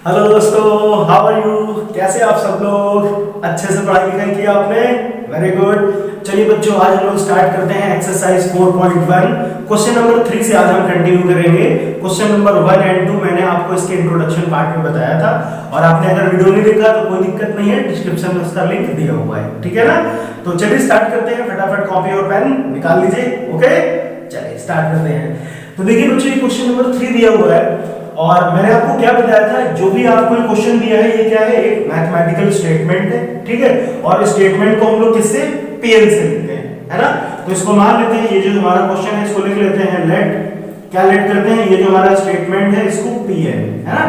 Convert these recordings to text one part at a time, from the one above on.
Hello दोस्तों, how are you? कैसे आप सब लोग? अच्छे से पढ़ाई लिखाई की आपने? Very good. चलिए बच्चों, आज हम लोग स्टार्ट करते हैं एक्सरसाइज 4.1। क्वेश्चन नंबर 3 से आज हम कंटिन्यू करेंगे। क्वेश्चन नंबर 1 एंड 2 मैंने आपको इसके इंट्रोडक्शन पार्ट में बताया था, और आपने अगर वीडियो नहीं देखा तो कोई दिक्कत नहीं है, डिस्क्रिप्शन में उसका लिंक दिया हुआ है, ठीक है ना? तो चलिए स्टार्ट करते हैं, फटाफट कॉपी और पेन निकाल लीजिए। ओके, चलिए स्टार्ट करते हैं। तो देखिए बच्चों, ये क्वेश्चन नंबर 3 दिया हुआ है, और मैंने आपको क्या बताया था, जो भी आपको क्वेश्चन दिया है ये क्या है, एक मैथमेटिकल स्टेटमेंट है, ठीक है? और स्टेटमेंट को हम लोग किससे, पीएन से लिखते हैं, है ना? तो इसको मान लेते हैं, ये जो हमारा क्वेश्चन है इसको लिख लेते हैं लेट, क्या लेट करते हैं, ये जो हमारा स्टेटमेंट है इसको पीएन, है ना?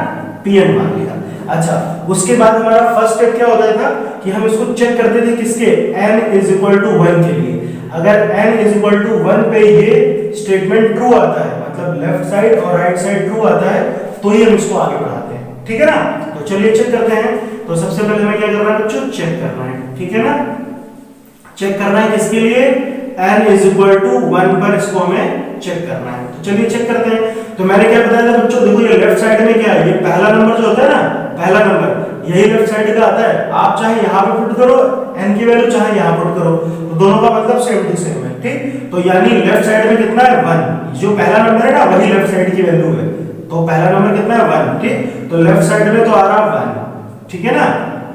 पीएन मान लिया। अच्छा, उसके बाद हमारा फर्स्ट स्टेप क्या होता था कि हम इसको चेक करते थे किसके, n इज इक्वल टू 1 के लिए। अगर n इज इक्वल टू 1 पे ये स्टेटमेंट ट्रू आता है, मतलब लेफ्ट साइड और राइट साइड ट्रू आता है, तो ही हम इसको आगे बढ़ाते हैं, ठीक है ना? तो चलिए चेक करते हैं। तो सबसे पहले हमें क्या करना है बच्चों, चेक करना है, ठीक है ना? चेक करना है किसके लिए, n इज इक्वल टू 1 पर इसको हमें चेक करना है। तो चलिए चेक करते हैं। तो मैंने क्या बताया था बच्चों, देखो ये लेफ्ट साइड में क्या है, ये पहला नंबर जो होता है ना, पहला नंबर यही लेफ्ट साइड का आता है। आप चाहे यहां पे पुट करो n की वैल्यू, चाहे यहां पुट करो, तो दोनों का मतलब सेम टू सेम है, ठीक? तो यानी लेफ्ट साइड में कितना है, 1। जो पहला नंबर है ना, वही लेफ्ट साइड की वैल्यू है। तो पहला नंबर कितना है, 1, ठीक? तो लेफ्ट साइड में तो आ रहा 1, ठीक है ना?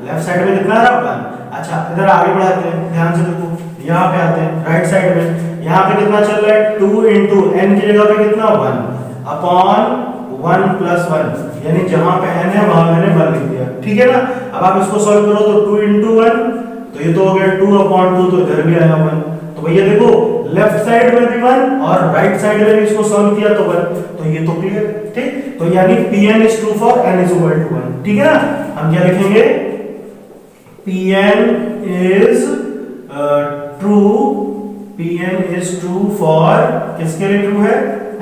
लेफ्ट साइड में कितना आ रहा, 1। अच्छा, इधर आगे बढ़ाते हैं, ध्यान से देखो, यहाँ पे आते हैं राइट साइड में। यहाँ पे कितना चल रहा है, 2 इंटू n की जगह पे कितना, 1 अपॉन 1 प्लस 1, यानी जहां पे n है वहां मैंने 1 लिख दिया, ठीक है ना? अब आप इसको सॉल्व करो तो 2 इंटू 1, तो ये तो हो गया 2 अपॉन 2, तो इधर भी आएगा 1। तो भैया देखो, लेफ्ट साइड में भी 1 और राइट साइड में भी इसको सॉल्व किया तो 1, तो ये तो क्लियर, ठीक? तो यानी Pn is true for n is equal to 1, ठीक है ना? हम क्या लिखेंगे, Pn is true, Pn is true for, किसके लिए ट्रू है,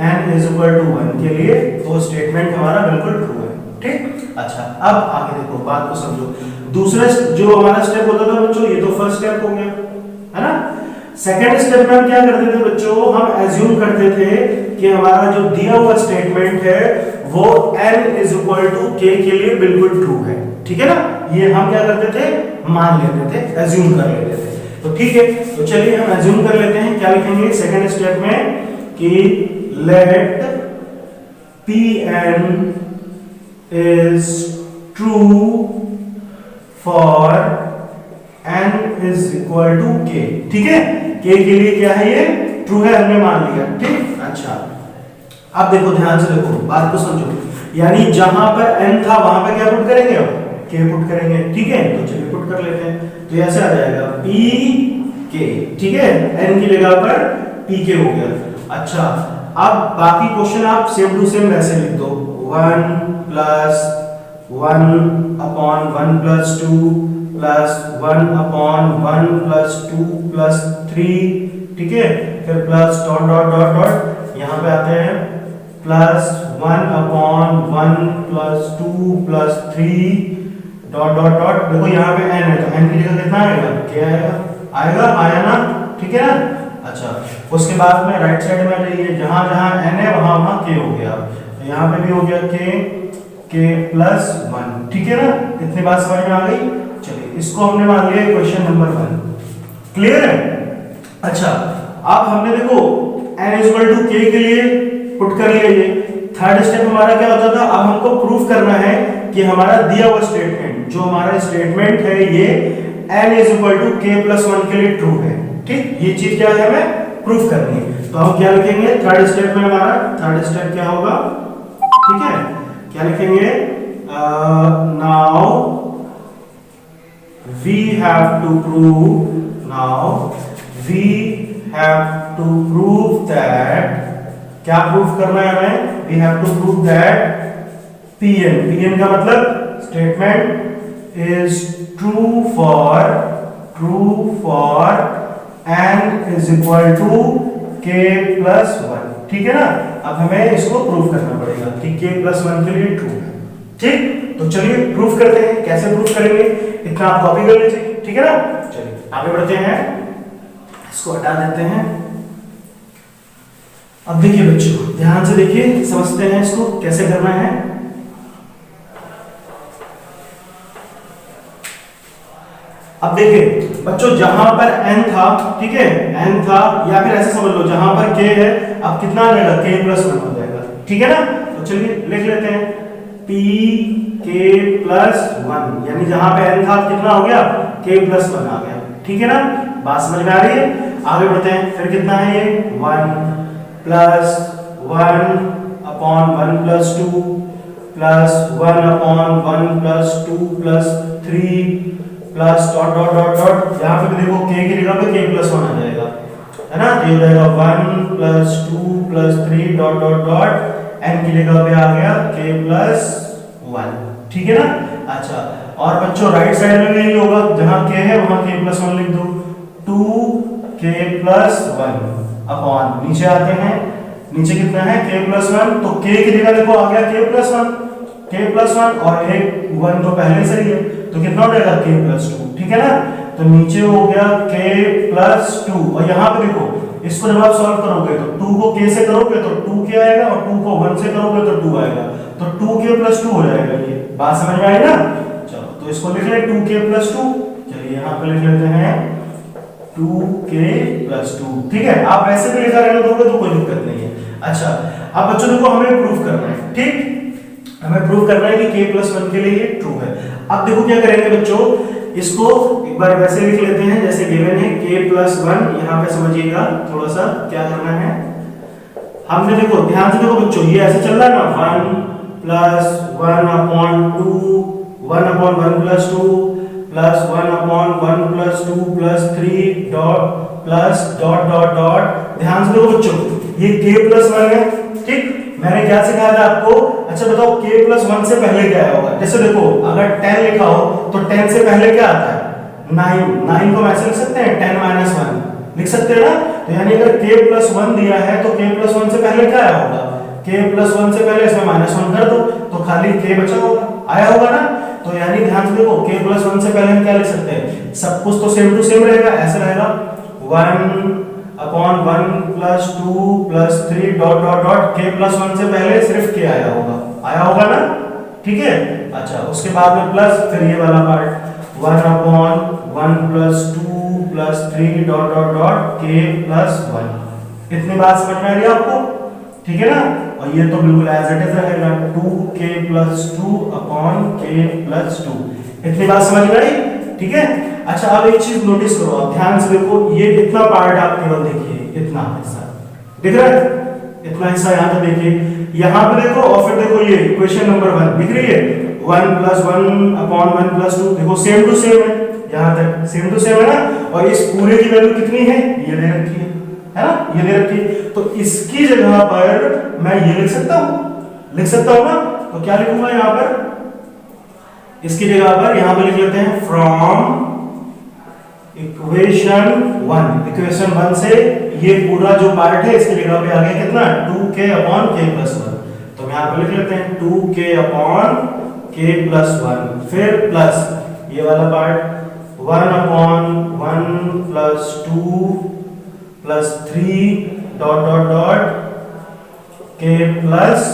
n इज इक्वल टू 1 के लिए। तो स्टेटमेंट हमारा बिल्कुल ट्रू है, ठीक? अच्छा, अब आगे देखो, बात को समझो। दूसरा जो हमारा स्टेप होता था बच्चों, ये तो फर्स्ट स्टेप हो गया, है ना? सेकेंड स्टेप में हम क्या करते थे बच्चों, हम एज्यूम करते थे कि हमारा जो दिया हुआ स्टेटमेंट है वो n is equal to k के लिए बिल्कुल ट्रू है, ठीक है ना? ये हम क्या करते थे, मान लेते थे, एज्यूम कर लेते थे। तो ठीक है, तो चलिए हम एज्यूम कर लेते हैं। क्या लिखेंगे सेकेंड स्टेप में कि let Pn is true for n is equal to k, ठीक है? k के लिए क्या है, ये ट्रू है, हमने मान लिया, ठीक? अच्छा, अब देखो ध्यान से देखो, बात को समझो। यानी जहां पर n था वहां पर क्या पुट करेंगे, अब k पुट करेंगे, ठीक है? तो चलिए पुट कर लेते हैं। तो ऐसे आ जाएगा pk, ठीक है? n की जगह पर pk हो गया। अच्छा, अब बाकी क्वेश्चन आप सेम टू सेम वैसे लिख दो, 1 plus 1 upon 1 plus 2 plus 1 upon 1 plus 2 plus 3, ठीक है? फिर plus dot dot dot dot, यहाँ पे आते हैं plus 1 upon 1 plus 2 plus 3 dot dot dot. देखो यहाँ पे n है, तो n की जगह कितना आएगा, क्या आएगा, आएगा, आया ना, ठीक है ना? अच्छा, उसके बाद में राइट साइड में आ जाइए, जहां जहां n है वहां वहां k हो गया। तो यहाँ पे भी हो गया k प्लस 1, ठीक है ना? इतनी बात समझ में आ गई? चलिए, इसको हमने मान लिया क्वेश्चन नंबर 1, क्लियर है? अच्छा, अब हमने देखो n is equal to k के लिए पुट कर लिया। ये थर्ड स्टेप हमारा क्या होता था, अब हमको प्रूफ करना है कि हमारा दिया हुआ स्टेटमेंट, जो हमारा स्टेटमेंट है ये n is equal to k plus 1 के लिए ट्रू है, ठीक? ये चीज क्या है, हमें प्रूफ करनी है। तो हम क्या लिखेंगे थर्ड स्टेप में, हमारा थर्ड स्टेप क्या होगा, ठीक है? क्या लिखेंगे, now we have to prove that, क्या प्रूफ करना है हमें, we have to prove that Pn का मतलब statement is true for n is equal to k plus 1, ठीक है ना? अब हमें इसको प्रूफ करना पड़ेगा कि k प्लस 1 के लिए ट्रू है, ठीक? तो चलिए प्रूफ करते हैं। कैसे प्रूफ करेंगे, इतना आप कॉपी कर लीजिए, ठीक है ना? चलिए आगे बढ़ते हैं, इसको हटा देते हैं। अब देखिए बच्चों, ध्यान से देखिए, समझते हैं इसको कैसे करना है। अब देखिए बच्चों, जहां पर n था, ठीक है, n था, या फिर ऐसे समझ लो जहां पर k है, अब कितना आ जाएगा, k प्लस 1 हो जाएगा, ठीक है ना। तो चलिए लिख लेते हैं p k प्लस 1, यानी जहां पे n था कितना हो गया, k प्लस 1 आ गया, ठीक है ना। बात समझ में आ रही है? आगे बढ़ते हैं। फिर कितना है ये 1 plus 1 upon 1 plus 2 plus 1 upon 1 plus 2 plus 3 plus dot dot dot dot, यहाँ पे भी देखो k की जगह पे k प्लस 1 आ जाएगा, है ना। तो ये हो जाएगा 1 plus 2 plus 3 dot dot dot, n की जगह पे आ गया k प्लस 1, ठीक है ना। अच्छा, और बच्चों राइट साइड में भी यही होगा, जहां k है वहां k प्लस 1 लिख दो, 2k प्लस 1 अपॉन, नीचे आते हैं, नीचे कितना है k प्लस 1, तो k की जगह देखो आ गया k प्लस 1, k प्लस 1 और एक 1 तो पहले से ही है, तो कितना हो जाएगा k प्लस 2, ठीक है ना। तो नीचे हो गया k प्लस 2, और यहाँ पे देखो इसको जब आप सॉल्व करोगे तो 2 को k से करोगे तो 2k आएगा, और 2 को 1 से करोगे तो 2 आएगा, तो 2k प्लस 2 हो जाएगा। ये बात समझ में आई ना। चलो तो इसको लिख ले 2k प्लस 2, चलिए यहाँ पे लिख लेते हैं 2k प्लस 2, ठीक है। आप ऐसे भी लिखा रहने दोगे तो कोई दिक्कत नहीं है। अच्छा, अब बच्चों देखो हमें प्रूफ करना है, ठीक, हमें प्रूफ करना है कि k प्लस 1 के लिए ये ट्रू है। अब देखो क्या करेंगे बच्चों, इसको एक बार वैसे लिख लेते हैं जैसे गिवन है k प्लस 1, यहाँ पे समझिएगा थोड़ा सा क्या करना है। हमने देखो ध्यान से देखो बच्चों, ये ऐसे चल रहा है ना, 1 plus 1 upon 2, 1 upon 1 plus 2 plus 1 upon 1 plus 2 plus 3 dot plus dot dot dot. ध्यान से देखो बच्चों, ये k प्लस 1 है, ठीक। मैंने क्या सिखाया था आपको, अच्छा बताओ k प्लस 1 से पहले क्या आया होगा। जैसे देखो अगर 10 लिखा हो तो 10 से पहले क्या आता है, 9, 9 को ऐसे लिख सकते हैं 10 माइनस 1 लिख सकते हैं ना। तो यानी अगर k प्लस 1 दिया है तो k प्लस 1 से पहले क्या आया होगा, k प्लस 1 से पहले इसमें माइनस 1 कर दो तो खाली k बचा होगा, आया होगा ना। तो यानी ध्यान से देखो k प्लस 1 से पहले हम क्या लिख सकते हैं, सब कुछ तो सेम टू सेम रहेगा, ऐसे रहेगा 1 upon 1 plus 2 plus 3 dot dot dot, k plus 1 से पहले सिर्फ k आया होगा ना, ठीक है। अच्छा, उसके बाद में प्लस, फिर ये वाला part 1 upon 1 plus 2 plus 3 dot dot dot k plus 1। इतनी बात समझ में आ रही है आपको, ठीक है ना। और ये तो बिल्कुल एज इट इज रहेगा 2k plus 2 upon k plus 2। इतनी बात समझ में आई, ठीक है। अच्छा, अब एक चीज नोटिस करो, आप ध्यान से देखो, ये इतना पार्ट आप केवल देखिए, इतना हिस्सा दिख रहा है, इतना हिस्सा यहाँ पे देखिए, यहाँ पे देखो, और फिर देखो ये इक्वेशन नंबर 1 दिख रही है, 1 प्लस 1 अपॉन 1 प्लस 2, देखो सेम टू सेम है, यहाँ तक सेम टू सेम है ना। और इस पूरे की वैल्यू कितनी है, ये दे रखी है ना, ये दे रखी है। तो इसकी जगह पर मैं ये लिख सकता हूँ ना। तो क्या लिखूंगा यहाँ पर, इसकी जगह पर यहाँ पे लिख लेते हैं फ्रॉम इक्वेशन 1 से ये पूरा जो पार्ट है इसकी जगह पे आ गया कितना, 2k अपॉन k प्लस 1। तो यहाँ पे लिख लेते हैं 2k अपॉन k प्लस 1, फिर प्लस ये वाला part 1 upon 1 plus 2 plus 3 dot dot dot k plus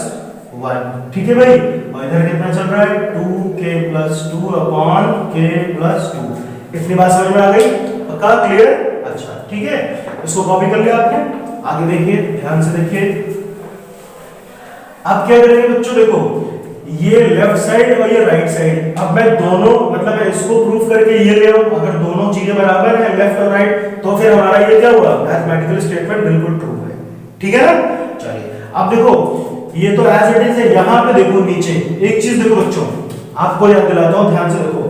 1, ठीक है भाई। और इधर कितना चल रहा है, 2k plus 2 upon k plus 2। इतनी बात समझ में आ गई, पक्का क्लियर? अच्छा, ठीक है, इसको कॉपी कर लिया आपने। आगे देखिए, ध्यान से देखिए, अब क्या करेंगे बच्चों, देखो ये लेफ्ट साइड और ये राइट साइड, अब मैं दोनों मतलब इसको प्रूफ करके ये ले आऊं, अगर दोनों चीजें बराबर हैं लेफ्ट और राइट, तो फिर हमारा ये क्या हुआ, मैथमेटिकल स्टेटमेंट बिल्कुल ट्रू है, ठीक है ना। चलिए अब देखो, ये तो एज इट इज है, यहां पे देखो नीचे एक चीज देखो बच्चों, आपको याद दिलाता हूं, ध्यान से देखो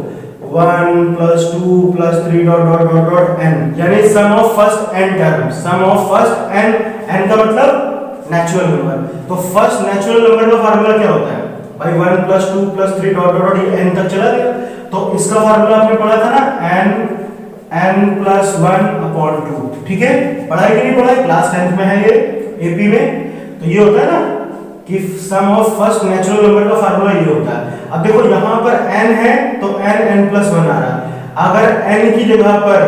1 plus 2 plus 3 dot dot dot dot n, यानी sum of first n term, sum of first n का मतलब नेचुरल नंबर। तो फर्स्ट नेचुरल नंबर का फार्मूला क्या होता है भाई, 1 plus 2 plus 3 dot dot dot, ये n तक चला गया। तो इसका फार्मूला आपने पढ़ा था ना, n प्लस 1 अपॉन 2, ठीक है, पढ़ाई कि नहीं पढ़ाई, क्लास 10th में है ये एपी में। तो ये होता है ना कि सम ऑफ फर्स्ट नेचुरल नंबर का फार्मूला ये होता है। अब देखो यहाँ पर n है तो n प्लस 1 आ रहा है, अगर n की जगह पर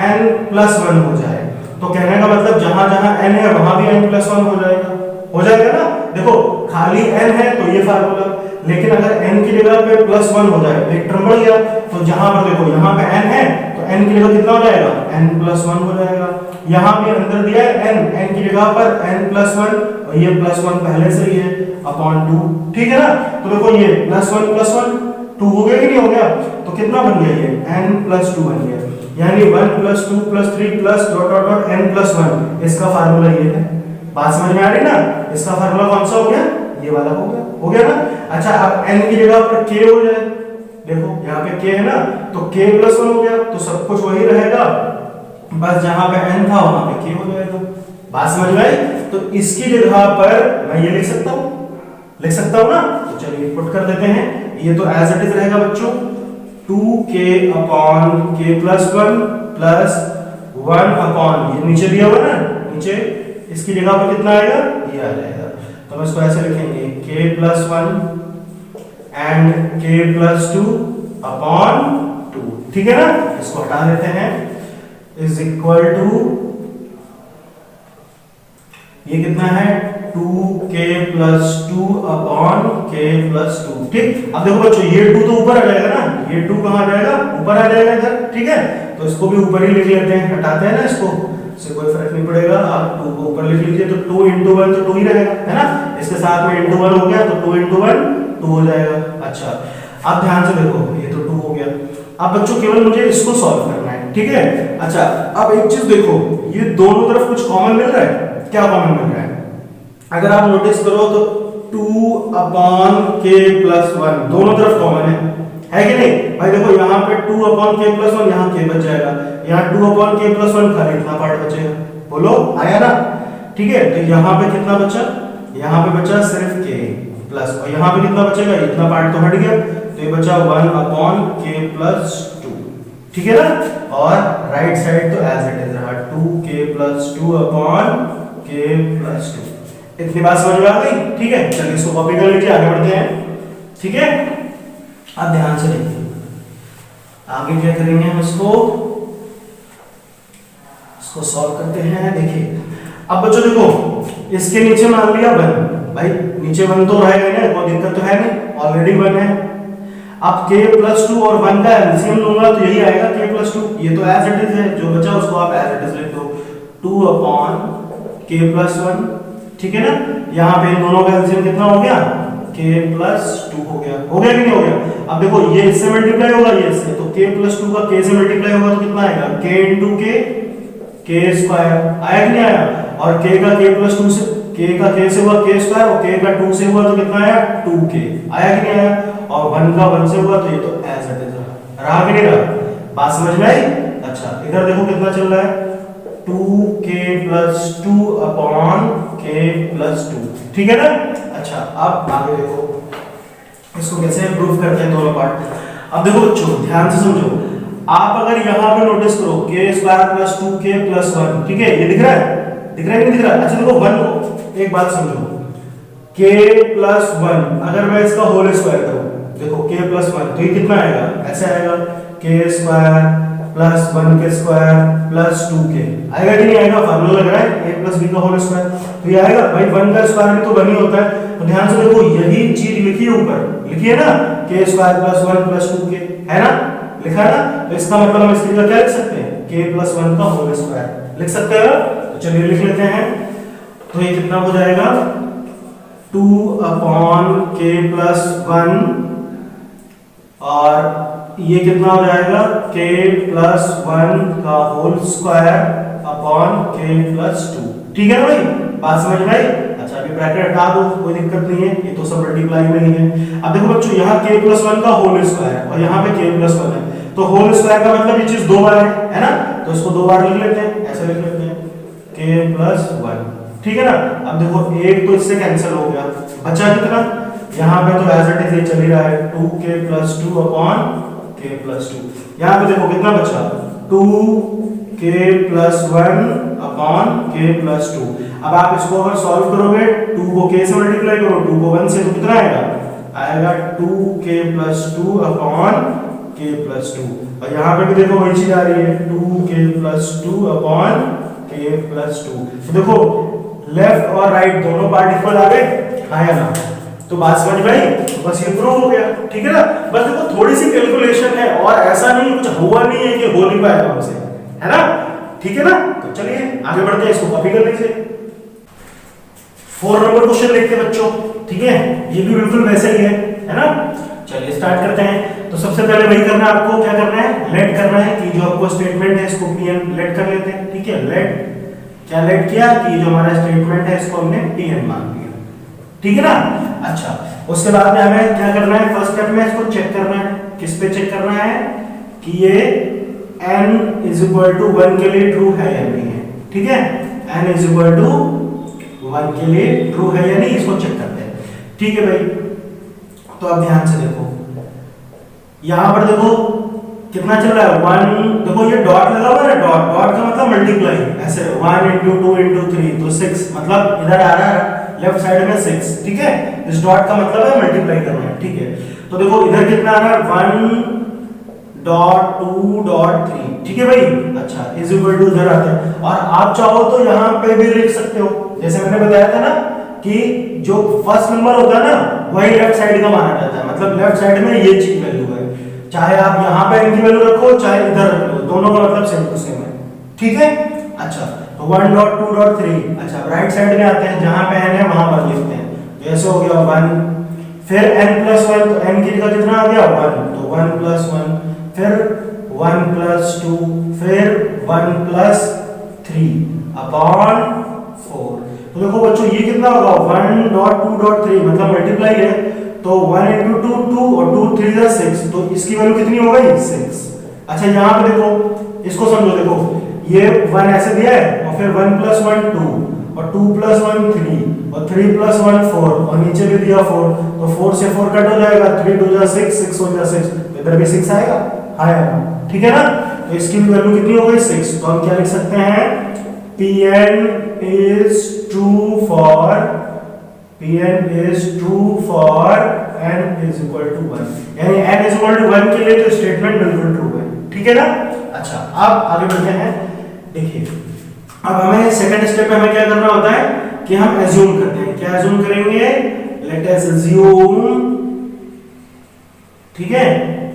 n प्लस 1 हो जाए तो कहने का मतलब जहां जहां n है वहां भी n प्लस 1 हो जाएगा ना। देखो खाली n है तो ये फार्मूला, लेकिन अगर n की जगह पे प्लस 1 हो जाए, एक टर्म बढ़ गया, तो जहां पर देखो यहाँ पे n है तो n की जगह कितना हो जाएगा n+1 हो जाएगा। यहाँ भी अंदर दिया है n की जगह पर n+1 और ये +1 पहले से ही है अपॉन 2, ठीक है ना। तो देखो ये +1 2 हो गया कि नहीं हो गया, तो कितना बन गया ये n+2 बन गया, यानी 1 + 2 + 3 + ... n+1, इसका फार्मूला ये है। बात समझ में आ रही ना, इसका फार्मूला कौन सा हो गया, ये वाला हो गया ना। अच्छा अब n की जगह पर k हो जाए, देखो यहाँ पे k है ना, तो k+1 हो गया, तो सब कुछ वही रहेगा, बस जहां पे n था वहां पे k हो जाएगा। बात समझ में आई। तो इसकी जगह पर मैं ये लिख सकता हूं ना, तो चलिए पुट कर देते हैं। ये तो एज इट इज रहेगा बच्चों, 2k/k+1 प्लस 1 अपॉन ये नीचे दिया हुआ ना, नीचे इसकी जगह पर कितना आएगा, ये आ जाएगा। तो हम इसको ऐसे लिखेंगे k+1 एंड k+2 अपॉन 2, ठीक है ना। इसको हटा देते हैं, इज इक्वल टू ये कितना है 2k+2 अपॉन k+2, ठीक। अब देखो बच्चों ये 2 तो ऊपर आ जाएगा ना, ये 2 कहां आ जाएगा, ऊपर आ जाएगा इधर, ठीक है। तो इसको भी ऊपर ही लिख लेते हैं, हटाते हैं ना इसको, इससे कोई फर्क नहीं पड़ेगा। आप 2 को ऊपर लिख लीजिए, तो 2 × 1 तो 2 ही रहेगा, है ना। इसके साथ में × 1 हो गया, तो 2 × 1 2 हो जाएगा। अच्छा अब ध्यान से देखो, ये तो 2 हो गया। अब बच्चों केवल मुझे इसको सॉल्व करना है, ठीक है। अच्छा अब एक चीज देखो, ये दोनों तरफ कुछ कॉमन मिल रहा है, क्या कॉमन मिल रहा है, अगर आप नोटिस करो तो 2/k+1 दोनों तरफ कॉमन है कि नहीं भाई। देखो यहाँ पे 2/k+1, यहाँ k बच जाएगा, यहाँ 2/k+1 खाली इतना पार्ट बचेगा, बोलो आया ना, ठीक है। तो यहाँ पे कितना बचा, यहाँ पे बचा सिर्फ k प्लस, और यहाँ पे कितना बचेगा, इतना पार्ट तो हट गया, तो ये बचा 1/k+2, ठीक है ना। और राइट साइड तो एज इट इज रहा 2k+2 अपॉन k+2। इतनी बात समझ में आ गई, ठीक है। चलिए इसको कॉपी कर लीजिए, आगे बढ़ते हैं, ठीक है। अब ध्यान से देखिए आगे क्या करेंगे हम, इसको सॉल्व करते हैं। देखिए अब बच्चों देखो, इसके नीचे मान लिया 1, भाई नीचे 1 तो रहेगा ना, कोई दिक्कत तो है नहीं, ऑलरेडी 1 है। अब k+2 और 1 का एलसीएम लूंगा तो यही आएगा k+2, ये तो एज इट इज है, जो बचा उसको आप एज इट इज लिख दो, 2/k+1, ठीक है ना। यहाँ पे इन दोनों का एलसीएम कितना हो गया, k+2 हो गया कि नहीं हो गया। अब देखो ये इससे मल्टीप्लाई होगा, ये इससे, तो k+2 का k से मल्टीप्लाई होगा तो कितना आएगा, k × k² आया कि नहीं आया। और k का k+2 से, k का k से हुआ k² और k का 2 से हुआ तो कितना आया 2k, आया कि नहीं आया। और 1 का 1 से हुआ तो ये तो एज इट इज रहा कि नहीं रहा, बात समझ में आई। अच्छा इधर देखो कितना चल रहा है, 2k+2 अपॉन k+2, ठीक है ना। अच्छा अब आगे देखो, इसको कैसे प्रूफ करते हैं दोनों पार्ट। अब देखो बच्चों ध्यान से समझो, आप अगर यहाँ पे नोटिस करो k² + 2k+1, ठीक है, ये दिख रहा है कि नहीं दिख रहा। अच्छा देखो 1 को एक बात समझो, k+1 अगर मैं इसका होल स्क्वायर करूं, देखो k+1 तो ये कितना आएगा, ऐसे आएगा k² + 1k² + 2k, आएगा कि नहीं आएगा, फार्मूला लग रहा है a + b का होल स्क्वायर, तो ये आएगा भाई। 1 का स्क्वायर भी तो 1 ही होता है, तो ध्यान से देखो यही चीज लिखी है ऊपर, लिखी है ना, k² + 1 + 2k, है ना, लिखा है ना। तो इसका मतलब हम इसकी जगह क्या लिख सकते हैं, k+1 का होल स्क्वायर लिख सकते हैं। तो चलिए लिख लेते हैं, तो ये कितना हो जाएगा 2/k+1 और ये कितना हो जाएगा k+1 का होल स्क्वायर अपॉन k+2, ठीक है ना भाई, बात समझ में आई। अच्छा अभी ब्रैकेट हटा दो, कोई दिक्कत नहीं है, ये तो सब मल्टीप्लाई में ही है। अब देखो बच्चों यहाँ k+1 का होल स्क्वायर और यहाँ पे k+1 है, तो होल स्क्वायर का मतलब ये चीज 2 बार है ना, तो इसको 2 बार लिख लेते हैं, ऐसे लिख लेते हैं k+1, ठीक है ना। अब देखो एक तो इससे कैंसिल हो गया, बचा कितना, यहाँ पे तो एज इट इज ये चल ही रहा है 2k+2 अपॉन k+2, यहाँ पे देखो कितना बचा 2k+1 अपॉन k+2। अब आप इसको अगर सॉल्व करोगे, 2 को k से मल्टीप्लाई करो, 2 को 1 से, तो कितना आएगा 2k+2 अपॉन k+2। और यहाँ पे भी देखो वही चीज आ रही है 2k+2 अपॉन k+2। तो देखो लेफ्ट और राइट दोनों पार्ट इक्वल आ गए, हाँ या ना, तो बात समझ में आई। तो बस ये प्रूव हो गया, ठीक है ना। बस देखो थोड़ी सी कैलकुलेशन है और ऐसा नहीं कुछ हुआ नहीं है कि हो नहीं पाएगा हमसे, है ना, ठीक है ना। तो चलिए आगे बढ़ते हैं, इसको कॉपी कर लीजिए। 4 नंबर क्वेश्चन देखते हैं बच्चों, ठीक है, ये भी बिल्कुल वैसे ही है ना। चलिए स्टार्ट करते हैं। तो सबसे पहले वही करना है आपको, क्या करना है, लेट करना है कि जो आपको स्टेटमेंट है इसको pn लेट कर लेते हैं, ठीक है। लेट क्या लेट किया कि जो हमारा स्टेटमेंट है इसको हमने pn मान लिया, ठीक है ना। अच्छा, उसके बाद में हमें क्या करना है, फर्स्ट स्टेप में इसको चेक करना है। किस पे चेक करना है कि ये n = 1 के लिए ट्रू है या नहीं है, ठीक है। n = 1 के लिए ट्रू है या नहीं, इसको चेक करते हैं, ठीक है भाई। तो अब ध्यान से देखो, यहां पर देखो कितना चल रहा है 1, देखो ये डॉट लगा हुआ है ना, डॉट डॉट का मतलब मल्टीप्लाई, ऐसे 1 × 2 × 3 तो 6, मतलब इधर आ रहा है लेफ्ट साइड में 6, ठीक है। इस डॉट का मतलब है मल्टीप्लाई करना है, ठीक है। तो देखो इधर कितना आ रहा है 1.2.3, ठीक है भाई। अच्छा, = इधर आता है, और आप चाहो तो यहाँ पे भी लिख सकते हो, जैसे मैंने बताया था ना कि जो फर्स्ट नंबर होता है ना वही लेफ्ट साइड का माना जाता है, मतलब लेफ्ट साइड में ये चीज वैल्यू है, चाहे आप यहाँ पे n की वैल्यू रखो चाहे इधर रख लो, दोनों का मतलब सेम टू सेम है, ठीक है। अच्छा, तो 1.2.3, अच्छा राइट साइड में आते हैं, जहां पे n है वहां पर लिखते हैं, जैसे हो गया 1, फिर n+1, तो n की जगह कितना आ गया 1, तो 1+1, फिर 1+2, फिर 1+3 अपॉन 4। तो देखो बच्चों ये कितना होगा 1.2.3, मतलब मल्टीप्लाई है, तो 1 × 2 2 और 2 3 6, तो इसकी वैल्यू कितनी हो गई 6। अच्छा यहाँ पे देखो, इसको समझो, देखो ये 1 ऐसे दिया है, और फिर 1+1 2 और 2+1 3 और 3+1 4 और नीचे भी दिया 4, तो 4 से 4 कट हो जाएगा, 3 2 6 6 1 6, तो इधर भी 6 आएगा, आएगा, ठीक है ना। तो इसकी वैल्यू कितनी हो गई 6, तो हम क्या लिख सकते हैं, Pn is true for n = 1, यानी n = 1 के लिए तो स्टेटमेंट बिल्कुल ट्रू है, ठीक है ना। अच्छा, अब आगे बढ़ते हैं। देखिए अब हमें सेकंड स्टेप में हमें क्या करना होता है कि हम एज्यूम करते हैं। क्या एज्यूम करेंगे, लेट अस एज्यूम, ठीक है,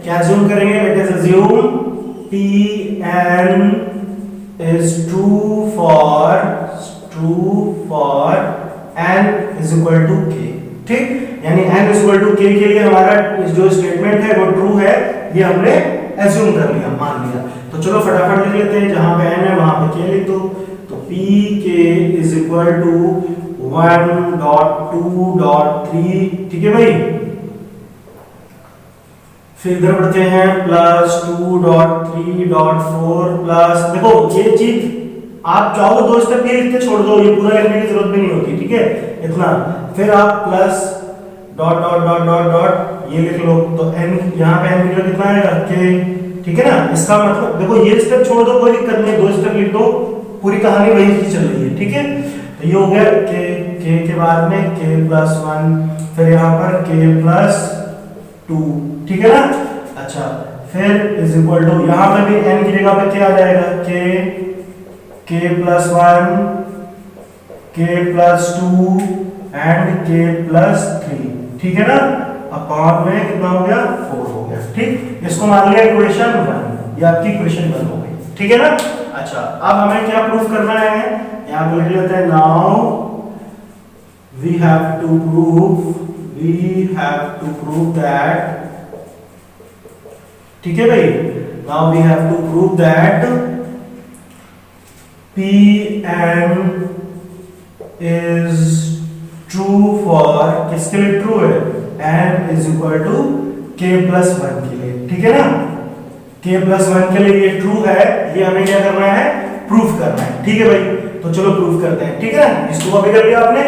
क्या एज्यूम करेंगे, let us assume Pn is true for n = k, ठीक, यानी n = k के लिए हमारा जो स्टेटमेंट है वो ट्रू है, ये हमने एज्यूम कर लिया, मान लिया। तो चलो फटाफट लिख लेते हैं, जहां पे n है वहां पे k लिख दो, तो pk = 1.2.3, ठीक है भाई। फिर इधर बढ़ते हैं +2.3.4 प्लस, देखो ये चीज आप चाहो तो 2 स्टेप ये लिख के छोड़ दो, ये पूरा लिखने की जरूरत भी नहीं होती, ठीक है, इतना। फिर आप plus dot dot dot dot dot ये लिख लो, तो n यहाँ पे n की कितना आएगा k, ठीक है ना। इसका मतलब देखो ये स्टेप छोड़ दो, कोई दिक्कत नहीं, 2 स्टेप लिख दो, पूरी कहानी वही की चल रही है, ठीक है। तो ये हो गया k के बाद में k+1, फिर यहाँ पर k+2, ठीक है ना। अच्छा, फिर = यहाँ पर भी n की जगह पे क्या आ जाएगा, k+1, k+2 एंड k+3, ठीक है ना। अपॉन में कितना हो गया 4 हो गया, ठीक। इसको मान लिया इक्वेशन 1, ये आपकी इक्वेशन 1 हो गई, ठीक है ना। अच्छा, अब हमें क्या प्रूफ करना है, यहाँ पे लिख लेते हैं, now we have to prove that, ठीक है भाई, now we have to prove that Pn is true for, किसके लिए ट्रू है, n = k+1 के लिए, ठीक है ना। k+1 के लिए ये ट्रू है, ये हमें क्या करना है, प्रूफ करना है, ठीक है भाई। तो चलो प्रूफ करते हैं, ठीक है ना। इसको कॉपी कर लिया आपने,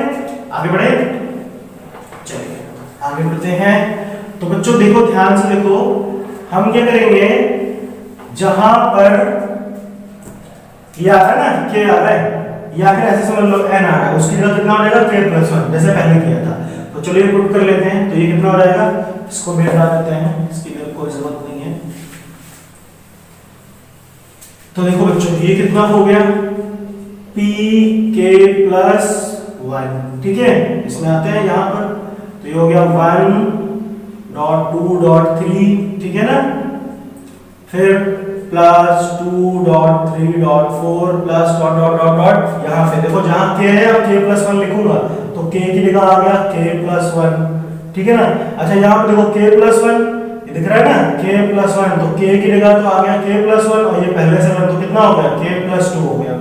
आगे बढ़े, चलिए आगे बढ़ते हैं। तो बच्चों देखो, ध्यान से देखो, हम क्या करेंगे, जहां पर ये आ रहा है ना, k आ रहा है, या फिर ऐसे समझ लो n आ रहा है, उसकी जगह कितना हो जाएगा k+1, जैसे पहले किया था। तो चलिए पुट कर लेते हैं, तो ये कितना हो जाएगा, इसको भी हटा देते हैं, इसकी कोई जरूरत नहीं है। तो देखो बच्चों ये कितना हो गया, pk+1, ठीक है। इसमें आते हैं यहाँ पर, तो ये हो गया 1 डॉट 2 डॉट 3, ठीक है ना, फिर plus 2 dot 3 dot 4 plus dot dot dot dot यहाँ पे देखो जहां k है अब k प्लस 1 लिखूंगा तो k की जगह आ गया k प्लस 1, ठीक है ना। अच्छा यहाँ पे देखो k प्लस 1 ये दिख रहा है ना, k प्लस 1 तो k की जगह तो आ गया k प्लस 1 और ये पहले से 1 तो कितना हो गया k प्लस 2 हो गया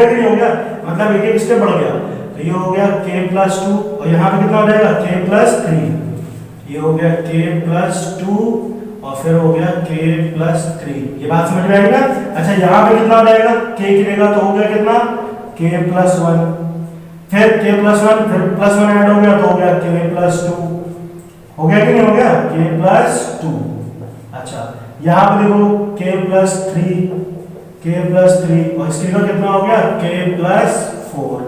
कि नहीं हो गया, मतलब एक एक स्टेप बढ़ गया। तो ये हो गया k प्लस 2 और यहाँ पे कितना हो जाएगा k प्लस 3, ये हो गया k प्लस 2 और फिर हो गया k प्लस 3, ये बात समझ में आई ना। अच्छा यहाँ पे कितना हो जाएगा k की जगह तो हो गया कितना k प्लस 1, फिर k प्लस 1 फिर प्लस 1 ऐड हो गया तो हो गया k प्लस 2, हो गया कि नहीं हो गया k प्लस 2। अच्छा यहाँ पे देखो k प्लस 3 और इसकी जगह कितना हो गया k प्लस 4,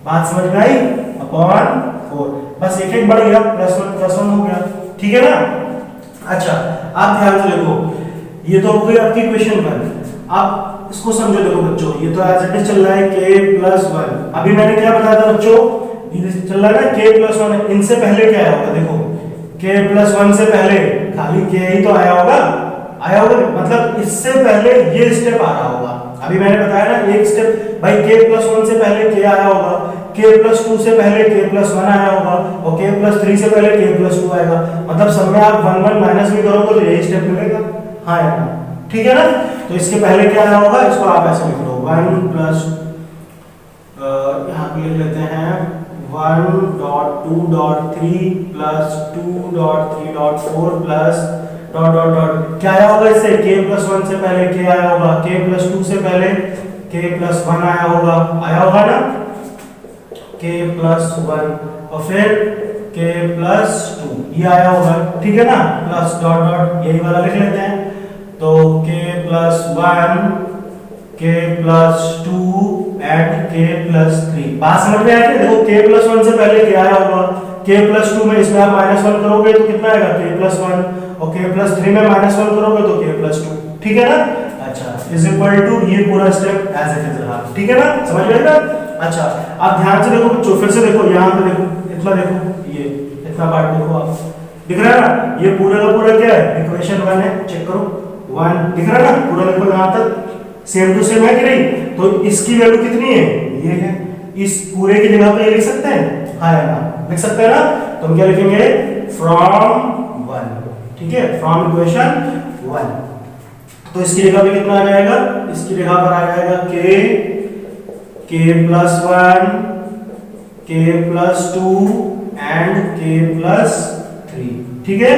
बात समझ में आई, अपॉन 4, बस एक एक बढ़ गया प्लस 1 हो गया, ठीक है ना। अच्छा आप ध्यान से देखो ये तो हो गई आपकी इक्वेशन 1, आप इसको समझो देखो बच्चों, ये तो एज इट इज चल रहा है k प्लस 1, अभी मैंने क्या बताया था बच्चों, ये चल रहा है ना k प्लस 1, इनसे पहले क्या आया होगा, देखो k प्लस 1 से पहले खाली k ही तो आया होगा मतलब इससे पहले ये स्टेप आ रहा होगा। अभी मैंने बताया ना एक स्टेप भाई k प्लस 1 से पहले k आया होगा, k प्लस 2 से पहले k प्लस 1 आया होगा और k प्लस 3 से पहले k प्लस 2 आएगा, मतलब सब में आप 1 1 माइनस भी करोगे तो यही स्टेप मिलेगा, हाँ यार ठीक है ना। तो इसके पहले क्या आया होगा, इसको आप ऐसे लिख लो 1 प्लस यहाँ पे लिख लेते हैं 1 dot 2 dot 3 plus 2 dot 3 dot 4 plus dot dot dot, क्या आया होगा इससे k प्लस 1 से पहले k आया होगा, k प्लस 2 से पहले k प्लस 1 आया होगा ना, k प्लस 1 और फिर k प्लस 2 ये आया होगा, ठीक है ना, प्लस डॉट डॉट यही वाला लिख लेते हैं, तो k plus 1 k plus 2 and k plus 3, बात समझ में आ रही है। देखो k प्लस 1 से पहले k आया होगा, k प्लस 2 में इसमें आप माइनस 1 करोगे तो कितना आएगा k प्लस 1 और k प्लस 3 में माइनस 1 करोगे तो k प्लस 2, ठीक है ना। अच्छा इज इक्वल टू ये पूरा स्टेप एज इट इज रहा, ठीक है ना, समझ में आएगा। अच्छा आप ध्यान से देखो बच्चों, फिर से देखो यहाँ पे देखो इतना देखो ये इतना पार्ट देखो आप दिख रहा है ना, ये पूरा का पूरा क्या है इक्वेशन 1 है, चेक करो 1 दिख रहा है ना, पूरा देखो यहाँ तक सेम टू सेम है कि नहीं, तो इसकी वैल्यू कितनी है ये है, इस पूरे की जगह पे ये लिख सकते हैं, हाँ या ना लिख सकते हैं ना, तो हम क्या लिखेंगे फ्रॉम 1, ठीक है, फ्रॉम इक्वेशन 1, तो इसकी जगह पे कितना आ जाएगा, इसकी जगह पर आ जाएगा k plus 1 k plus 2 and k plus 3, ठीक है,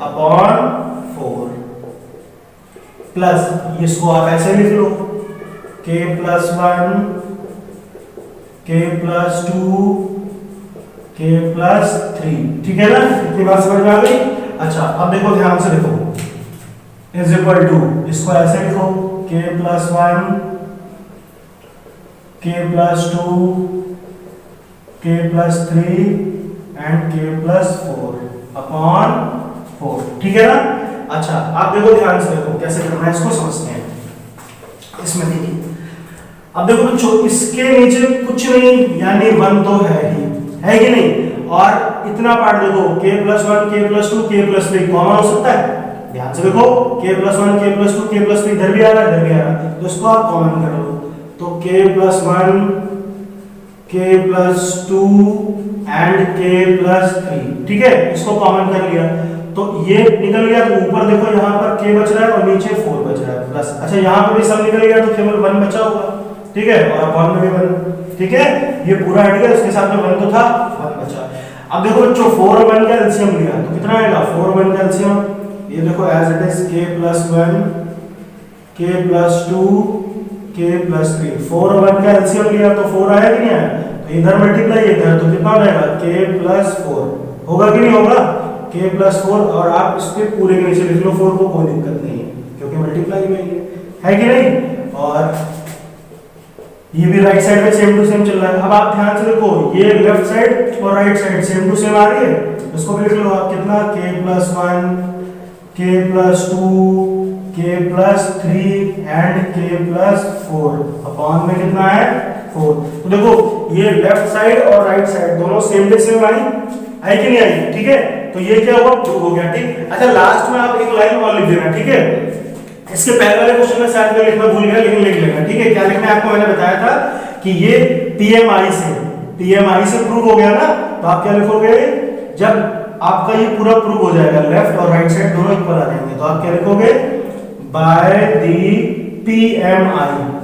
अपॉन 4 प्लस इसको आप ऐसे लिख लो k plus 1 k plus 2 k plus 3, ठीक है ना, इतनी बात समझ में आ गई। अच्छा अब देखो ध्यान से देखो इज इक्वल टू इसको ऐसे लिखो k plus 1 k plus 2 k plus 3 and k plus 4 upon 4, ठीक है ना। अच्छा आप देखो ध्यान से देखो कैसे करना है, इसको समझते हैं। इसमें देखिए अब देखो बच्चों इसके नीचे कुछ नहीं यानी 1 तो है कि नहीं, और इतना पार्ट देखो k plus 1 k plus 2 k plus 3 common हो सकता है, ध्यान से देखो k plus 1 k plus 2 k plus 3 इधर भी आ रहा है इधर भी आ रहा है, तो इसको आप कॉमन कर लो, तो k plus 1 k plus 2 and k plus 3, ठीक है, इसको कॉमन कर लिया तो ये निकल गया, तो ऊपर देखो यहाँ पर k बच रहा है और नीचे 4 बच रहा है प्लस, अच्छा यहाँ पे भी सब निकल गया तो केवल 1 बचा होगा, ठीक है, और अपॉन में भी 1, ठीक है, ये पूरा हट गया, इसके साथ में 1 तो था 1 बचा। अब देखो बच्चों 4 और 1 का एलसीएम लिया तो कितना आएगा 4 और 1 का एलसीएम, ये देखो as it is k plus 1 k plus 2 k plus 3, 4 और 1 का एलसीएम लिया तो 4 आया कि नहीं आया, तो इधर मल्टीप्लाई इधर तो कितना हो जाएगा k प्लस 4 होगा कि नहीं होगा, k प्लस 4, और आप इसके पूरे के नीचे लिख लो 4 को, कोई दिक्कत नहीं है क्योंकि मल्टीप्लाई में है कि नहीं, और ये भी राइट साइड में सेम टू सेम चल रहा है। अब आप ध्यान से देखो ये लेफ्ट साइड और right side same to same आ रही है, इसको भी लिख लो आप कितना k plus 1 k plus 2 k plus 3 and k plus 4 upon में कितना है 4, तो देखो ये लेफ्ट साइड और राइट साइड दोनों सेम टू सेम आई कि नहीं आई, ठीक है, तो ये क्या हुआ, प्रूव हो गया। ठीक, अच्छा लास्ट में आप एक लाइन और लिख देना, ठीक है। इसके पहले वाले क्वेश्चन में शायद मैं लिखना भूल गया, लेकिन लिख लेना, ठीक है। क्या लिखना है आपको, मैंने बताया था कि ये पीएमआई से प्रूव हो गया ना, तो आप क्या लिखोगे, जब आपका ये पूरा प्रूव हो जाएगा, लेफ्ट और राइट साइड दोनों इक्वल आ जाएंगे, तो आप क्या लिखोगे, बाय दी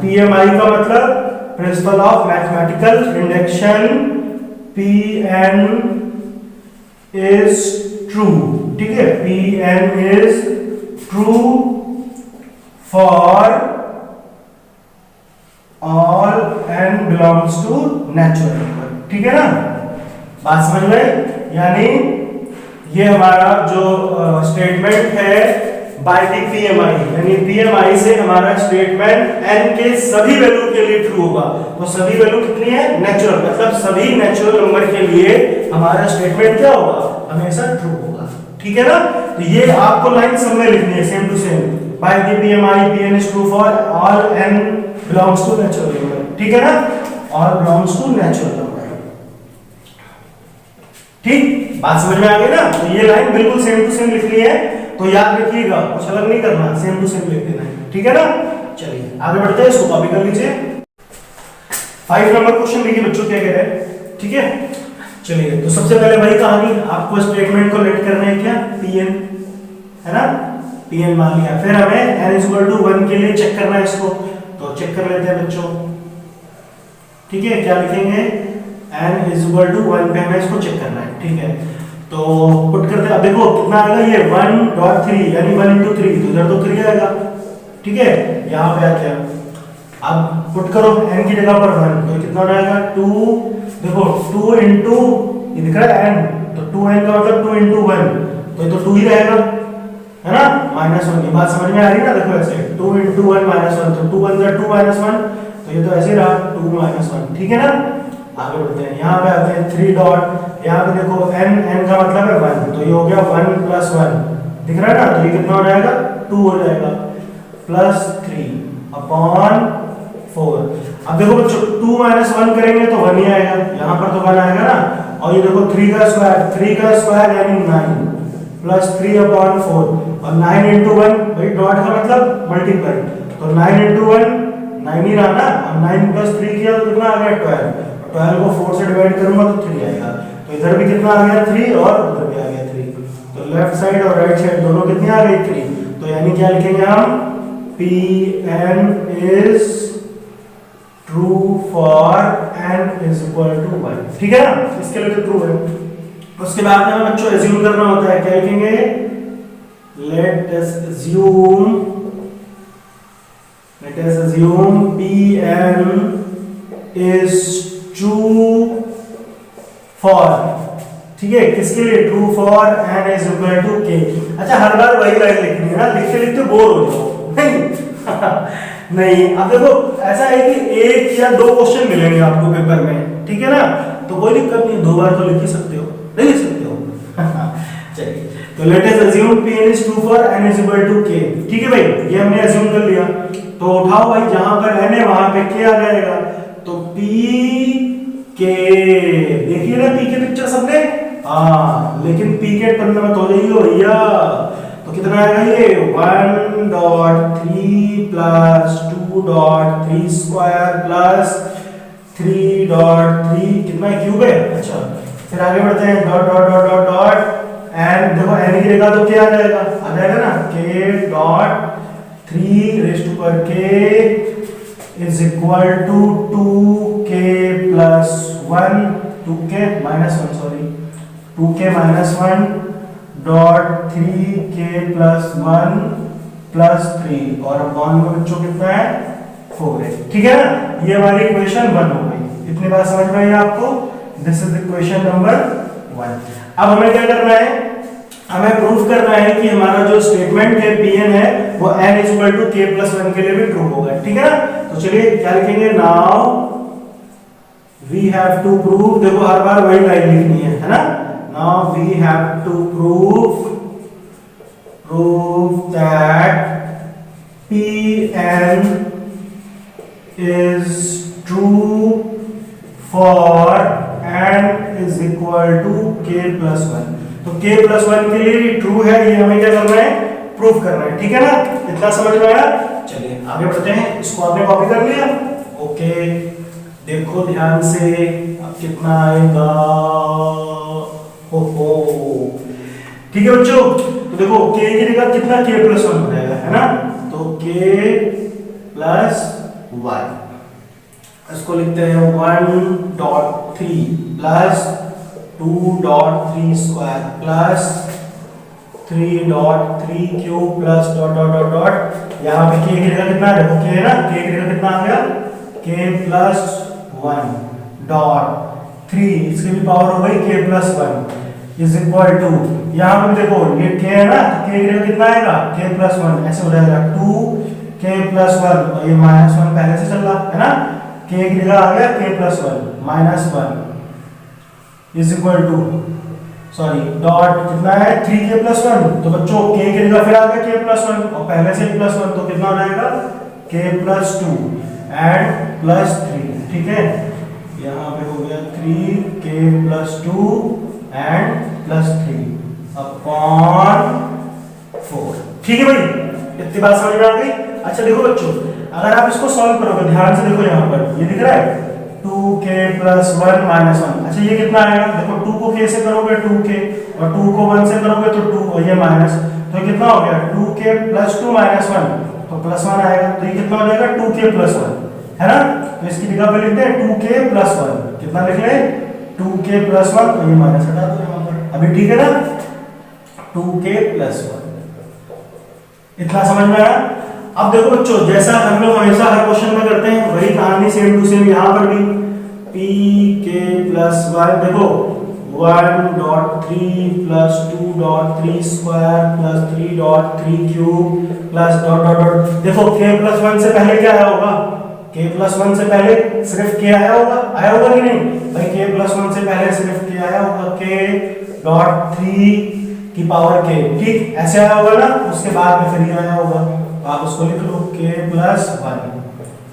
पीएमआई का मतलब principle of mathematical induction, Pn is true, ठीक है। Pn is true for all n belongs to natural number, ठीक है ना, बात समझ में। यानी ये हमारा जो स्टेटमेंट है बाय दी पीएमआई, यानी पीएमआई से हमारा स्टेटमेंट n के सभी वैल्यू के लिए ट्रू होगा। तो सभी वैल्यू कितनी है, नेचुरल, मतलब सभी नेचुरल नंबर के लिए हमारा स्टेटमेंट क्या होगा, हमेशा ट्रू होगा, ठीक है ना। तो ये आपको लाइन सब में लिखनी है, same to same, by the PMI Pn is true for all n belongs to natural number, ठीक है ना, all belongs to natural number, ठीक, बात समझ में आ गई ना। तो ये लाइन बिल्कुल सेम टू सेम लिखनी है, तो याद रखिएगा, कुछ अलग नहीं करना, सेम टू सेम लिख देना है, ठीक है ना। चलिए आगे बढ़ते हैं, इसको कॉपी कर लीजिए। 5 नंबर क्वेश्चन देखिए बच्चों क्या कह रहे हैं, ठीक है। चलिए, तो सबसे पहले भाई कहानी, आपको स्टेटमेंट को लेट करना है क्या, Pn है ना, Pn मान लिया, फिर हमें n = 1 के लिए चेक करना है इसको, तो चेक कर लेते हैं बच्चों, ठीक है। क्या लिखेंगे, n = 1 पे हमें इसको चेक करना है, ठीक है। तो पुट करते हैं, अब देखो कितना आएगा, ये 1.3 यानी 1 × 3, तो इधर तो 3 आएगा, ठीक है। यहाँ पे आते हैं, अब पुट करो n की जगह पर 1, तो कितना हो जाएगा 2, देखो 2 × ये दिख रहा है n, तो 2n का मतलब 2 × 1, तो ये तो 2 ही रहेगा, है ना, -1 की बात समझ में आ रही है ना। देखो ऐसे 2 × 1 -1, तो 2 × 1 2 -1, तो ये तो ऐसे रहा 2 -1, ठीक है ना। आगे बढ़ते हैं, यहाँ पे आते हैं 3 डॉट, यहाँ पे देखो n का मतलब है 1, तो ये हो गया 1 + 1, दिख रहा है ना, तो ये कितना हो जाएगा 2 हो जाएगा, +3/4। अब देखो बच्चों 2 - 1 करेंगे तो 1 ही आएगा, यहाँ पर तो 1 आएगा ना, और ये देखो 3 का स्क्वायर यानी 9 +3/4, और 9 × 1, भाई डॉट का मतलब मल्टीप्लाई, तो 9 × 1 9 ही रहा ना, और 9 + 3 किया तो कितना आ गया 12, 12 को 4 से डिवाइड करूंगा तो 3 आएगा, तो इधर भी कितना आ गया 3 और उधर भी आ गया 3, तो लेफ्ट साइड और राइट साइड दोनों कितनी आ गई 3, तो यानी क्या लिखेंगे हम, Pn is true for n = 1, ठीक है ना, इसके लिए तो ट्रू है। उसके बाद हमें बच्चों एज्यूम करना होता है, क्या लिखेंगे, let us assume Pn is true for, ठीक है, किसके लिए, ट्रू फॉर n = k। अच्छा हर बार वही लाइन लिखनी है ना, लिखते लिखते बोर हो जाओ, नहीं नहीं। अब देखो ऐसा है कि 1 या 2 क्वेश्चन मिलेंगे आपको पेपर में, ठीक है ना, तो कोई दिक्कत नहीं, 2 बार तो लिख ही सकते हो, नहीं लिख सकते हो चलिए, तो let us assume Pn is true for n = k, ठीक है भाई, ये हमने अज्यूम कर लिया। तो उठाओ भाई, जहां पर n है वहां पे k आ जाएगा, तो Pk, देखिए ना Pk पिक्चर सबने, हाँ, लेकिन Pk पन्ना में तो जाइए भैया, तो कितना आएगा ये 1.3 + 2.3² + 3.3, कितना क्यूब है। अच्छा फिर आगे बढ़ते हैं, dot dot dot dot dot, and देखो n की जगह तो क्या आ जाएगा ना, k dot 3k = 2k + 1, 2k - 1 sorry, 2k - 1 dot 3k + 1 + 3, और अपॉन में बच्चों कितना है 4 है, ठीक है ना। ये हमारी इक्वेशन 1 हो गई, इतनी बात समझ में आई आपको, दिस इज इक्वेशन नंबर 1। अब हमें क्या करना है, हमें प्रूफ करना है कि हमारा जो स्टेटमेंट है Pn है वो n = k + 1 के लिए भी ट्रू होगा, ठीक है ना। तो चलिए क्या लिखेंगे, now we have to prove, देखो हर बार वही लाइन लिखनी है ना, now we have to prove that Pn is true for n = k + 1, तो k प्लस वन के लिए ट्रू है, ये हमें क्या करना है, प्रूफ करना है। ठीक है ना, इतना समझ में आया। चलिए आगे बढ़ते हैं। इसको आपने कॉपी कर लिया, ओके। देखो ध्यान से, अब कितना आएगा, हो ठीक है बच्चों। तो देखो k की जगह कितना k प्लस वन हो जाएगा, है ना, तो k प्लस वन, इसको लिखते हैं 1.3 plus 2.3 square plus 3.3 cube plus dot dot dot dot, यहाँ पे k की जगह कितना है, देखो k है ना, k की जगह कितना आ गया, k प्लस वन डॉट 3, इसकी भी पावर हो गई k plus one is equal to, यहाँ पे देखो ये k है ना, तो k की जगह कितना आएगा, k प्लस वन, ऐसे हो जाएगा 2k प्लस वन, और ये माइनस वन पहले से चल रहा है ना, k की जगह आ गया k plus one minus one is equal to, sorry dot कितना है 3k प्लस वन, तो बच्चों k की जगह फिर आ गया k प्लस वन, और पहले से प्लस वन, तो कितना हो जाएगा k plus two and plus three. ठीक है, यहाँ पे हो गया 3k plus to and plus three upon 4। ठीक है भाई, इतनी बात समझ में आ गई। अच्छा देखो बच्चों, अगर आप इसको सॉल्व करोगे, ध्यान से देखो, यहाँ पर ये दिख रहा है 2k plus one minus one, अच्छा ये कितना आएगा, देखो 2 को k से करोगे 2k, और 2 को 1 से करोगे तो 2, और ये माइनस, तो कितना हो गया 2k plus two minus one, तो प्लस वन आएगा, तो ये कितना हो जाएगा 2k प्लस वन, है ना, तो इसकी जगह पे लिखते हैं 2k प्लस वन, कितना लिख ले 2k प्लस वन, तो ये माइनस हटा दो यहाँ पर, अभी ठीक है ना, 2k प्लस वन। इतना समझ में आया। अब देखो बच्चों, जैसा हम लोग हमेशा हर क्वेश्चन में करते हैं, वही कहानी सेम टू सेम यहाँ पर भी, pk प्लस वन, देखो 1.3 plus 2.3 square plus 3.3 cube plus dot dot dot, देखो k प्लस वन से पहले क्या आया होगा, k प्लस वन से पहले सिर्फ k आया होगा कि नहीं भाई, k प्लस वन से पहले सिर्फ k आया होगा, k डॉट 3 की पावर k, ठीक ऐसे आया होगा ना, उसके बाद में फिर ये आया होगा, तो आप उसको लिख लो k plus one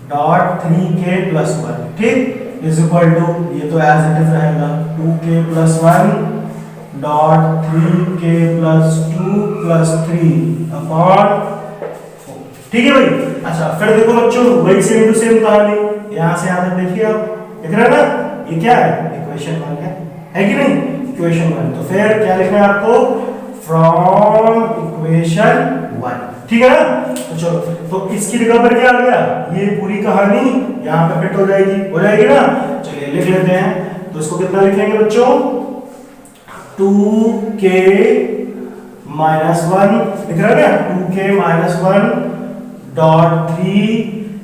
dot 3k plus one, ठीक इज इक्वल टू, ये तो एज इट इज रहेगा 2k plus one dot 3k plus two plus three upon 4। ठीक है भाई। अच्छा फिर देखो बच्चों, वही सेम टू सेम कहानी, यहाँ से यहाँ तक देखिए, आप दिख रहा है ना, ये क्या है, इक्वेशन वन है कि नहीं, इक्वेशन वन, तो फिर क्या लिखना है आपको, फ्रॉम इक्वेशन वन। ठीक है ना, तो चलो, तो इसकी जगह पर क्या आ गया, ये पूरी कहानी यहाँ पे फिट हो जाएगी ना। चलिए लिख लेते हैं, तो इसको कितना लिखेंगे बच्चों, 2k माइनस वन, लिख रहा है ना, 2k माइनस वन डॉट 3,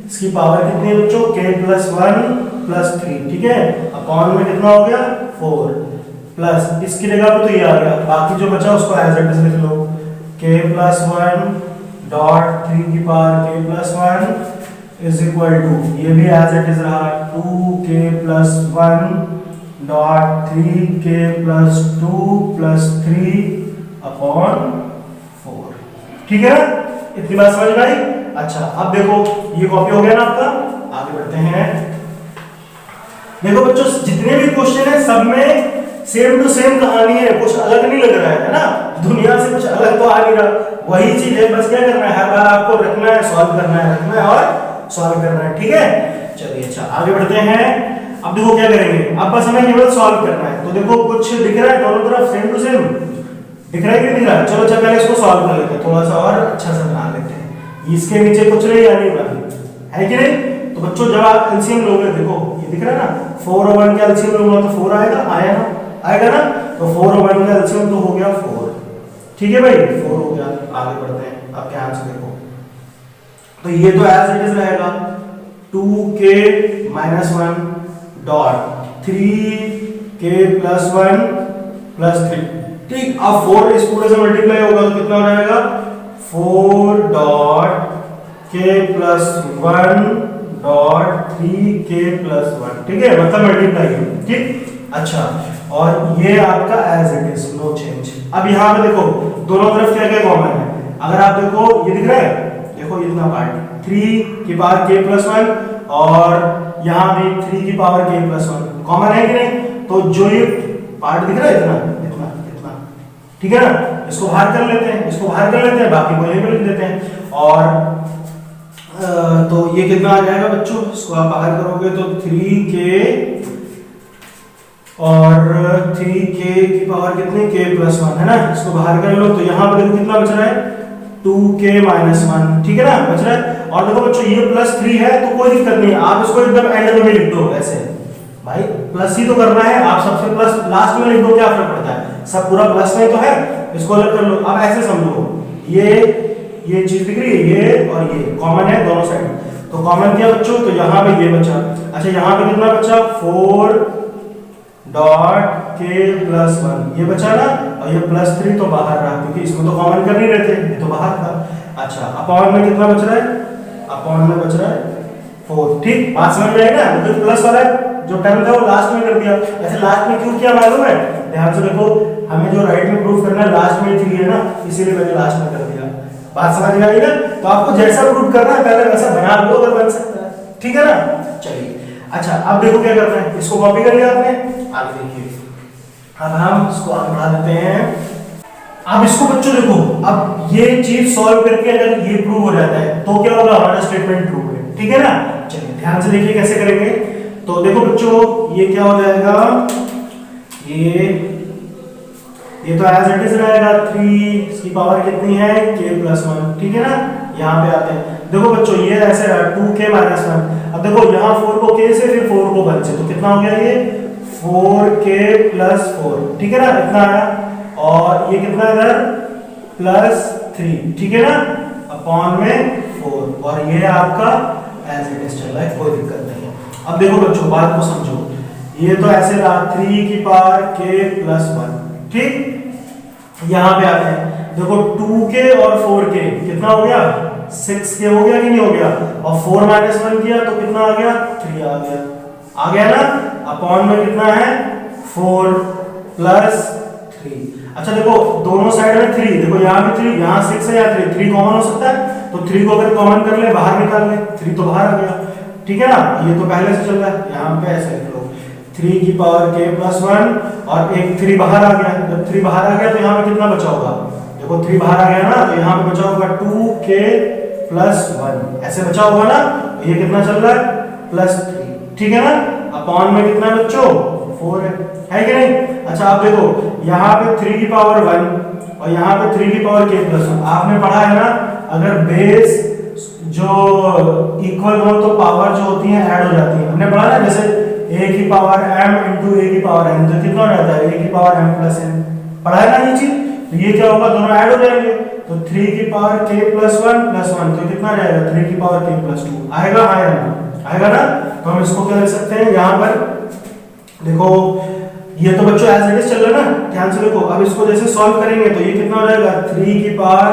इसकी पावर कितनी है बच्चों, k plus one plus three, ठीक है, अपॉन में कितना हो गया 4, प्लस इसकी जगह पे तो ये आ गया, बाकी जो बचा उसको एज इट इज लिख लो, k प्लस वन डॉट 3 की power k plus one is equal to, ये भी एज इट इज रहा 2k plus one dot 3k plus two plus three upon 4। ठीक है ना, इतनी बात समझ में आई। अच्छा अब देखो, ये कॉपी हो गया ना आपका, आगे बढ़ते हैं। देखो बच्चों, जितने भी क्वेश्चन है सब में सेम टू सेम कहानी है, कुछ अलग नहीं लग रहा है ना, दुनिया से कुछ अलग तो आ नहीं रहा, वही चीज है, बस क्या करना है, हर बार आपको रखना है, सॉल्व करना है, रखना है और सॉल्व करना है। ठीक है, चलिए अच्छा आगे बढ़ते हैं। अब देखो क्या करेंगे, अब बस हमें केवल सॉल्व करना है, तो देखो कुछ दिख रहा है दोनों तरफ सेम टू सेम दिख रहा है कि नहीं दिख रहा है, चलो अच्छा पहले इसको सॉल्व कर लेते हैं, थोड़ा सा और अच्छा सा बना लेते हैं, इसके नीचे कुछ नहीं आने वाला है कि नहीं। तो बच्चों जब आप एलसीएम लोगे, देखो ये दिख रहा है ना, 4 और 1 का एलसीएम लूंगा तो 4 आएगा, आएगा ना, तो 4 और 1 का एलसीएम तो हो गया 4। ठीक है भाई, 4 हो गया। आगे बढ़ते हैं, अब क्या आंसर देखो, तो ये तो एज इट इज रहेगा 2k minus one dot 3k plus one plus three, ठीक। अब 4 इस पूरे से मल्टीप्लाई होगा तो कितना हो जाएगा, 4 dot k plus one dot 3k plus one, ठीक है, मतलब मल्टीप्लाई, ठीक। अच्छा, और ये आपका as it is, no change. अब यहाँ पे देखो दोनों तरफ क्या क्या कॉमन है, अगर आप देखो ये दिख रहा है, देखो इतना पार्ट 3 की पावर k प्लस वन और यहाँ भी 3 की power k plus one common है कि नहीं, तो जो ये पार्ट दिख रहा है इतना इतना इतना, ठीक है ना, इसको बाहर कर लेते हैं, इसको बाहर कर लेते हैं, बाकी को यहीं पे लिख देते हैं। और तो ये कितना आ जाएगा बच्चों, इसको आप बाहर करोगे तो 3k और 3k की पावर कितनी, k प्लस 1 है ना, इसको बाहर कर लो तो यहाँ पर देखो कितना बच रहा है 2k माइनस 1, ठीक है ना, बच रहा है। और देखो बच्चों ये प्लस 3 है तो कोई दिक्कत नहीं, आप इसको एकदम एंड में भी लिख दो ऐसे, भाई प्लस ही तो करना है, आप सबसे प्लस लास्ट में लिख दो, क्या फर्क पड़ता है, सब पूरा प्लस में तो है, इसको अलग कर लो। अब ऐसे समझो ये चीज दिख रही है, ये और ये कॉमन है दोनों साइड, तो कॉमन किया बच्चों तो यहाँ पे ये बचा। अच्छा यहाँ पे कितना बचा 4 डॉट k प्लस 1 ये बचा ना, और ये प्लस 3 तो बाहर रहा क्योंकि इसमें तो कॉमन कर नहीं रहे थे, ये तो बाहर था। अच्छा अपॉन में कितना बच रहा है, अपॉन में बच रहा है 4, ठीक, बात समझ में आई ना, क्योंकि प्लस वाला जो टर्म था वो लास्ट में कर दिया। ऐसे लास्ट में क्यों किया मालूम है, ध्यान से देखो, हमें जो राइट में प्रूफ करना है लास्ट में 3 है ना, इसीलिए मैंने लास्ट में कर दिया। बात समझ में आई ना, तो आपको जैसा प्रूफ करना है पहले वैसा बना लो अगर बन सकता है, ठीक है ना। चलिए अच्छा अब देखो क्या करना है, इसको कॉपी कर लिया आपने, आगे देखिए, अब हम इसको आगे बढ़ा देते हैं। अब इसको बच्चों देखो, अब ये चीज सॉल्व करके अगर ये प्रूव हो जाता है तो क्या होगा, हमारा स्टेटमेंट प्रूव है, ठीक है ना। चलिए ध्यान से देखिए कैसे करेंगे, तो देखो बच्चों ये क्या हो जाएगा, ये तो एज इट इज रहेगा 3 इसकी पावर कितनी है k प्लस 1, ठीक है ना। यहाँ पे आते हैं, देखो बच्चों ये ऐसे रहा 2k माइनस 1, अब देखो यहाँ 4 को k से फिर 4 को 1 से, तो कितना हो गया ये 4k प्लस 4, ठीक है ना, इतना आया, और ये कितना इधर प्लस 3, ठीक है ना, अपॉन में 4, और ये आपका एज इट इज चल रहा है, कोई दिक्कत नहीं है। अब देखो बच्चों बात को समझो, ये तो ऐसे रहा 3 की पावर k प्लस 1, ठीक, यहाँ पे आते हैं, देखो 2k और 4k कितना हो गया 6k हो गया कि नहीं हो गया, और 4 माइनस 1 किया तो कितना आ गया 3 आ गया ना, अपॉन में कितना है 4 प्लस 3। अच्छा देखो दोनों साइड में 3, देखो यहाँ भी 3, यहाँ 6 है, यहाँ 3 कॉमन हो सकता है, तो 3 को अगर कॉमन कर ले बाहर निकाल ले, 3 तो बाहर आ गया, ठीक है ना, ये तो पहले से चल रहा है, यहाँ पे ऐसे लिख लो 3 की पावर k प्लस 1 और एक 3 बाहर आ गया, जब 3 बाहर आ गया तो यहाँ पे कितना बचा होगा, देखो 3 बाहर आ गया ना, तो यहाँ पे बचा होगा 2k प्लस 1, ऐसे बचा होगा ना, ये कितना चल रहा है प्लस 3, ठीक है ना, अपॉन में कितना बच्चों 4 है कि नहीं। अच्छा आप देखो यहाँ पे 3 की पावर 1 और यहाँ पे 3 की पावर k प्लस 1, आपने पढ़ा है ना, अगर बेस जो इक्वल हो तो पावर जो होती है ऐड हो जाती है, हमने पढ़ा ना, जैसे a की पावर m इंटू a की पावर n, तो कितना हो जाता है a की पावर m प्लस n, पढ़ा है ना ये चीज, तो ये क्या होगा दोनों ऐड हो जाएंगे, तो 3 की पावर k प्लस 1 तो कितना आ जाएगा 3 की पावर k प्लस 2 आएगा, आएगा ना। तो हम इसको क्या लिख सकते हैं, यहाँ पर देखो ये तो बच्चों एज इट इज चल रहा है ना, ध्यान से देखो, अब इसको जैसे सॉल्व करेंगे तो ये कितना हो जाएगा 3 की पावर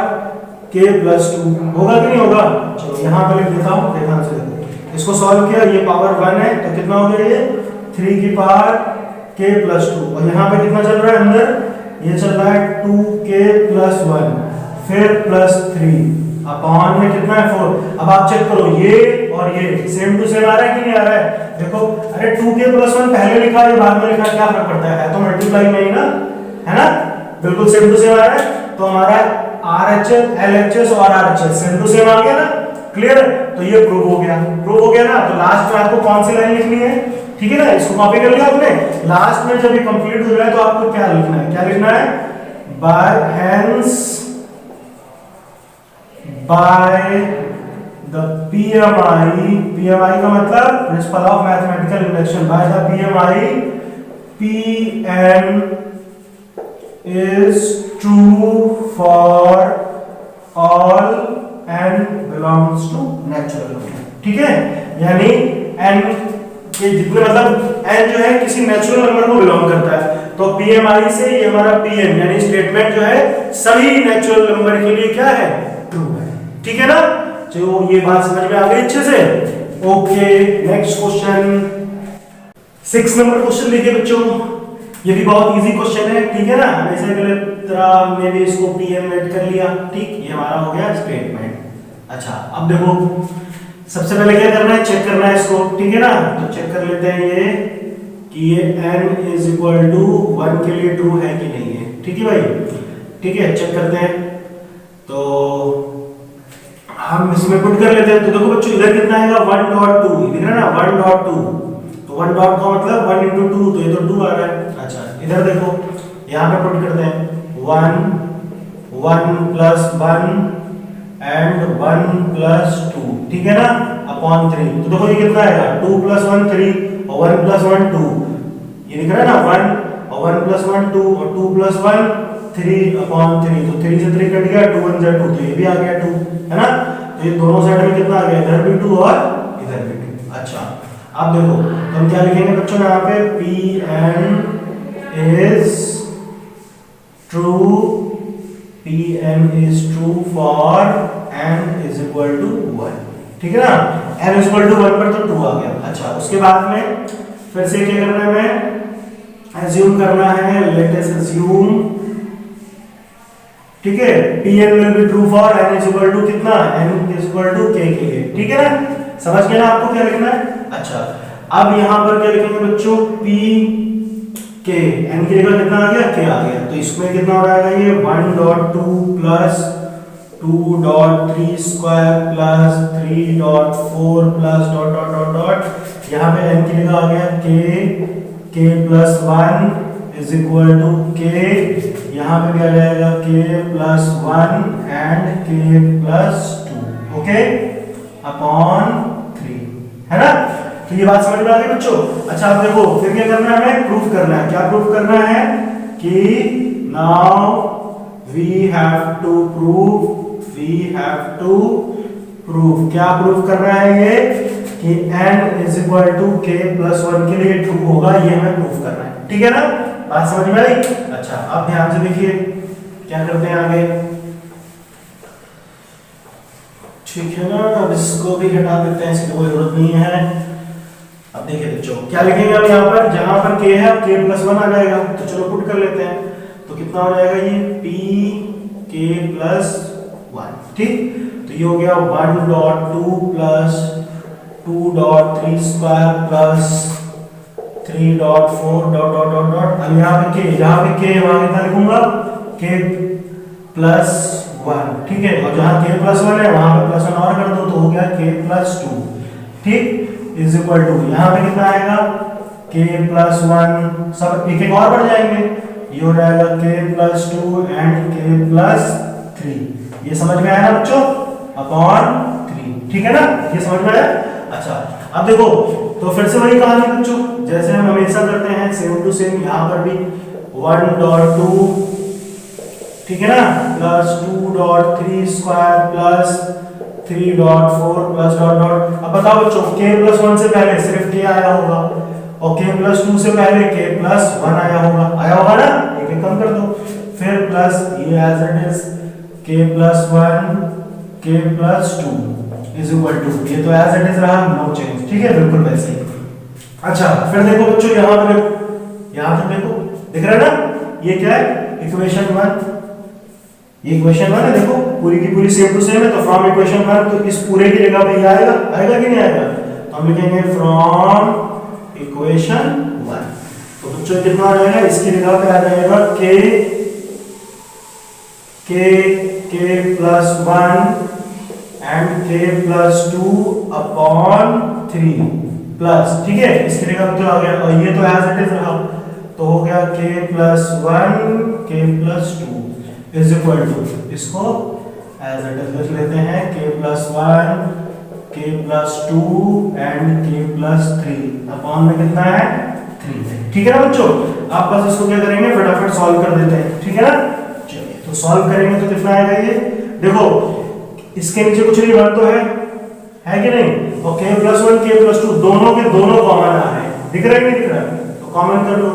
k प्लस 2 होगा कि नहीं होगा। चलो यहाँ पर लिख देता हूँ, ध्यान से देखो, इसको सॉल्व किया, ये पावर 1 है तो कितना हो गया ये 3 की पावर k प्लस 2, और यहाँ पे कितना चल रहा है अंदर, ये चल रहा है 2k प्लस 1 फिर प्लस 3, अपॉन में कितना है 4। अब आप चेक करो ये और ये सेम टू सेम आ रहा है कि नहीं आ रहा है, देखो अरे 2k प्लस 1 पहले लिखा है बाद में लिखा, क्या फर्क पड़ता है तो मल्टीप्लाई में ही ना, है ना, बिल्कुल सेम टू सेम आ रहा है, तो हमारा RHS LHS और RHS सेम टू सेम आ गया ना, क्लियर, तो ये प्रूव हो गया, ना। तो लास्ट में आपको कौन सी लाइन लिखनी है, ठीक है ना, इसको कॉपी कर लिया आपने, लास्ट में जब ये कंप्लीट हो जाए तो आपको क्या लिखना है, by hence by the PMI का मतलब principle of mathematical induction, by the PMI Pn is true for all n belongs to natural number, ठीक है, यानी n के जितने मतलब n जो है किसी नेचुरल नंबर को बिलोंग करता है, तो PMI से ये हमारा Pn यानी स्टेटमेंट जो है सभी नेचुरल नंबर के लिए क्या है ट्रू है, ठीक है ना। जो ये बात समझ में आ गई अच्छे से, okay next question 6 number question देखिए बच्चों, ये भी बहुत इजी क्वेश्चन है, ठीक है ना, हमेशा के तरह हमने भी इसको PM ऐड कर लिया, ठीक, ये हमारा हो गया स्टेटमेंट। अच्छा अब देखो सबसे पहले क्या करना है, चेक करना है इसको, ठीक है ना, तो चेक कर लेते हैं ये कि ये n इज इक्वल टू 1 के लिए ट्रू है कि नहीं है, ठीक है भाई। ठीक है, चेक करते हैं। तो हम इसमें पुट कर लेते हैं। तो देखो बच्चों इधर कितना आएगा 1.2, दिख रहा है ना 1.2। तो 1 डॉट का मतलब 1 into 2, तो ये तो 2 आ रहा है। अच्छा इधर देखो, यहाँ पे पुट करते हैं 1 plus 1 and 1 plus 2, ठीक है ना, अपॉन 3। तो देखो ये कितना आएगा 2 plus 1 3 और 1 plus 1 2, ये दिख रहा है ना 1 और 1 plus 1 2 और 2 plus 1 3 अपॉन 3। तो 3 से 3 कट गया, 2 1 जा 2, तो ये भी आ गया 2, है ना। तो ये दोनों साइड में कितना आ गया, इधर भी 2 और इधर भी 2। अच्छा अब देखो तो हम क्या लिखेंगे बच्चों यहाँ पे, Pn is true, Pn is true for n is equal to 1, ठीक है ना। n is equal to 1 पर तो 2 आ गया। अच्छा उसके बाद में फिर से क्या करना है, हमें assume करना है, let us assume, ठीक है, Pn will be true for n is equal to कितना, n is equal to k के लिए, ठीक है ना। समझ गए ना आपको क्या लिखना है। अच्छा अब यहां पर क्या लिखेंगे बच्चों, p k, n की जगह कितना आ गया, k आ गया। तो इसमें कितना हो जाएगा ये 1.2 plus 2.3 square plus 3.4 plus dot dot dot dot, यहाँ पे n की जगह आ गया k plus 1 is equal to k, यहाँ पे क्या जाएगा k plus 1 and k plus 2, okay, upon 3, है ना। तो ये बात समझ में आ गई बच्चों। अच्छा अब देखो फिर क्या करना है, हमें प्रूफ करना है। क्या प्रूफ करना है कि now we have to proof, क्या प्रूफ करना है ये, कि n is equal to k plus 1 के लिए ट्रू होगा, ये हमें प्रूफ करना है, ठीक है ना। बात समझ में आई। अच्छा अब ध्यान से देखिए क्या करते हैं आगे, ठीक है ना। अब इसको भी हटा देते हैं, इसकी कोई जरूरत नहीं है। अब देखिए बच्चों क्या लिखेंगे हम यहाँ पर, जहां पर k है k plus 1 आ जाएगा, तो चलो पुट कर लेते हैं। तो कितना हो जाएगा ये p k plus 1, ठीक। तो ये हो गया 1.2 plus 2.3 square plus 3.4 dot dot dot dot। अब यहाँ पे k वहां कितना लिखूंगा, k plus 1, ठीक है। और जहां k plus 1 है वहां पे प्लस 1 और कर दो, तो हो गया k plus 2, ठीक, इज इक्वल टू यहाँ पे कितना आएगा k plus 1, सब एक एक और बढ़ जाएंगे, ये हो जाएगा k plus 2 and k plus 3। ये समझ में आया ना बच्चों, अपॉन 3, ठीक है ना, ये समझ में आया। अच्छा अब देखो तो फिर से वही कहानी बच्चों, जैसे हम हमेशा करते हैं सेम टू सेम, यहाँ पर भी 1.2, ठीक है ना, plus 2.3 square plus 3.4 plus dot dot. अब बताओ बच्चों k plus 1 से पहले सिर्फ k आया होगा और k plus 2 से पहले k plus 1 आया होगा ना, एक एक कम कर दो। फिर प्लस ये as it is k plus 1 k plus 2 is equal to, ये तो एज इट इज रहा, नो चेंज, ठीक है, बिल्कुल वैसे ही। अच्छा फिर देखो बच्चों यहाँ पर देखो, दिख रहा है ना, ये क्या है, इक्वेशन 1, ये इक्वेशन 1 है, देखो पूरी की पूरी सेम टू सेम है। तो फ्रॉम इक्वेशन 1, तो इस पूरे की जगह पे ये आएगा कि नहीं आएगा, तो हम लिखेंगे फ्रॉम इक्वेशन 1। तो बच्चों कितना आ जाएगा, इसकी जगह पे आ जाएगा k plus 1 and k plus 2 upon 3 plus, ठीक है, इसकी जगह पे तो आ गया, और ये तो एज इट इज रहा, तो हो गया k plus 1 k plus 2 is equal to, इसको एज इट इज लिख लेते हैं, k plus 1 k plus 2 and k plus 3 upon में कितना है 3, ठीक है ना बच्चों। आप बस इसको क्या करेंगे, फटाफट सॉल्व कर देते हैं, ठीक है ना। चलिए तो सॉल्व करेंगे तो कितना आएगा, ये देखो इसके नीचे कुछ नहीं, 1 तो है कि नहीं, और k plus 1 k plus 2 दोनों के दोनों कॉमन आ रहे हैं, दिख रहा है नहीं दिख रहा है, तो कॉमन कर लो।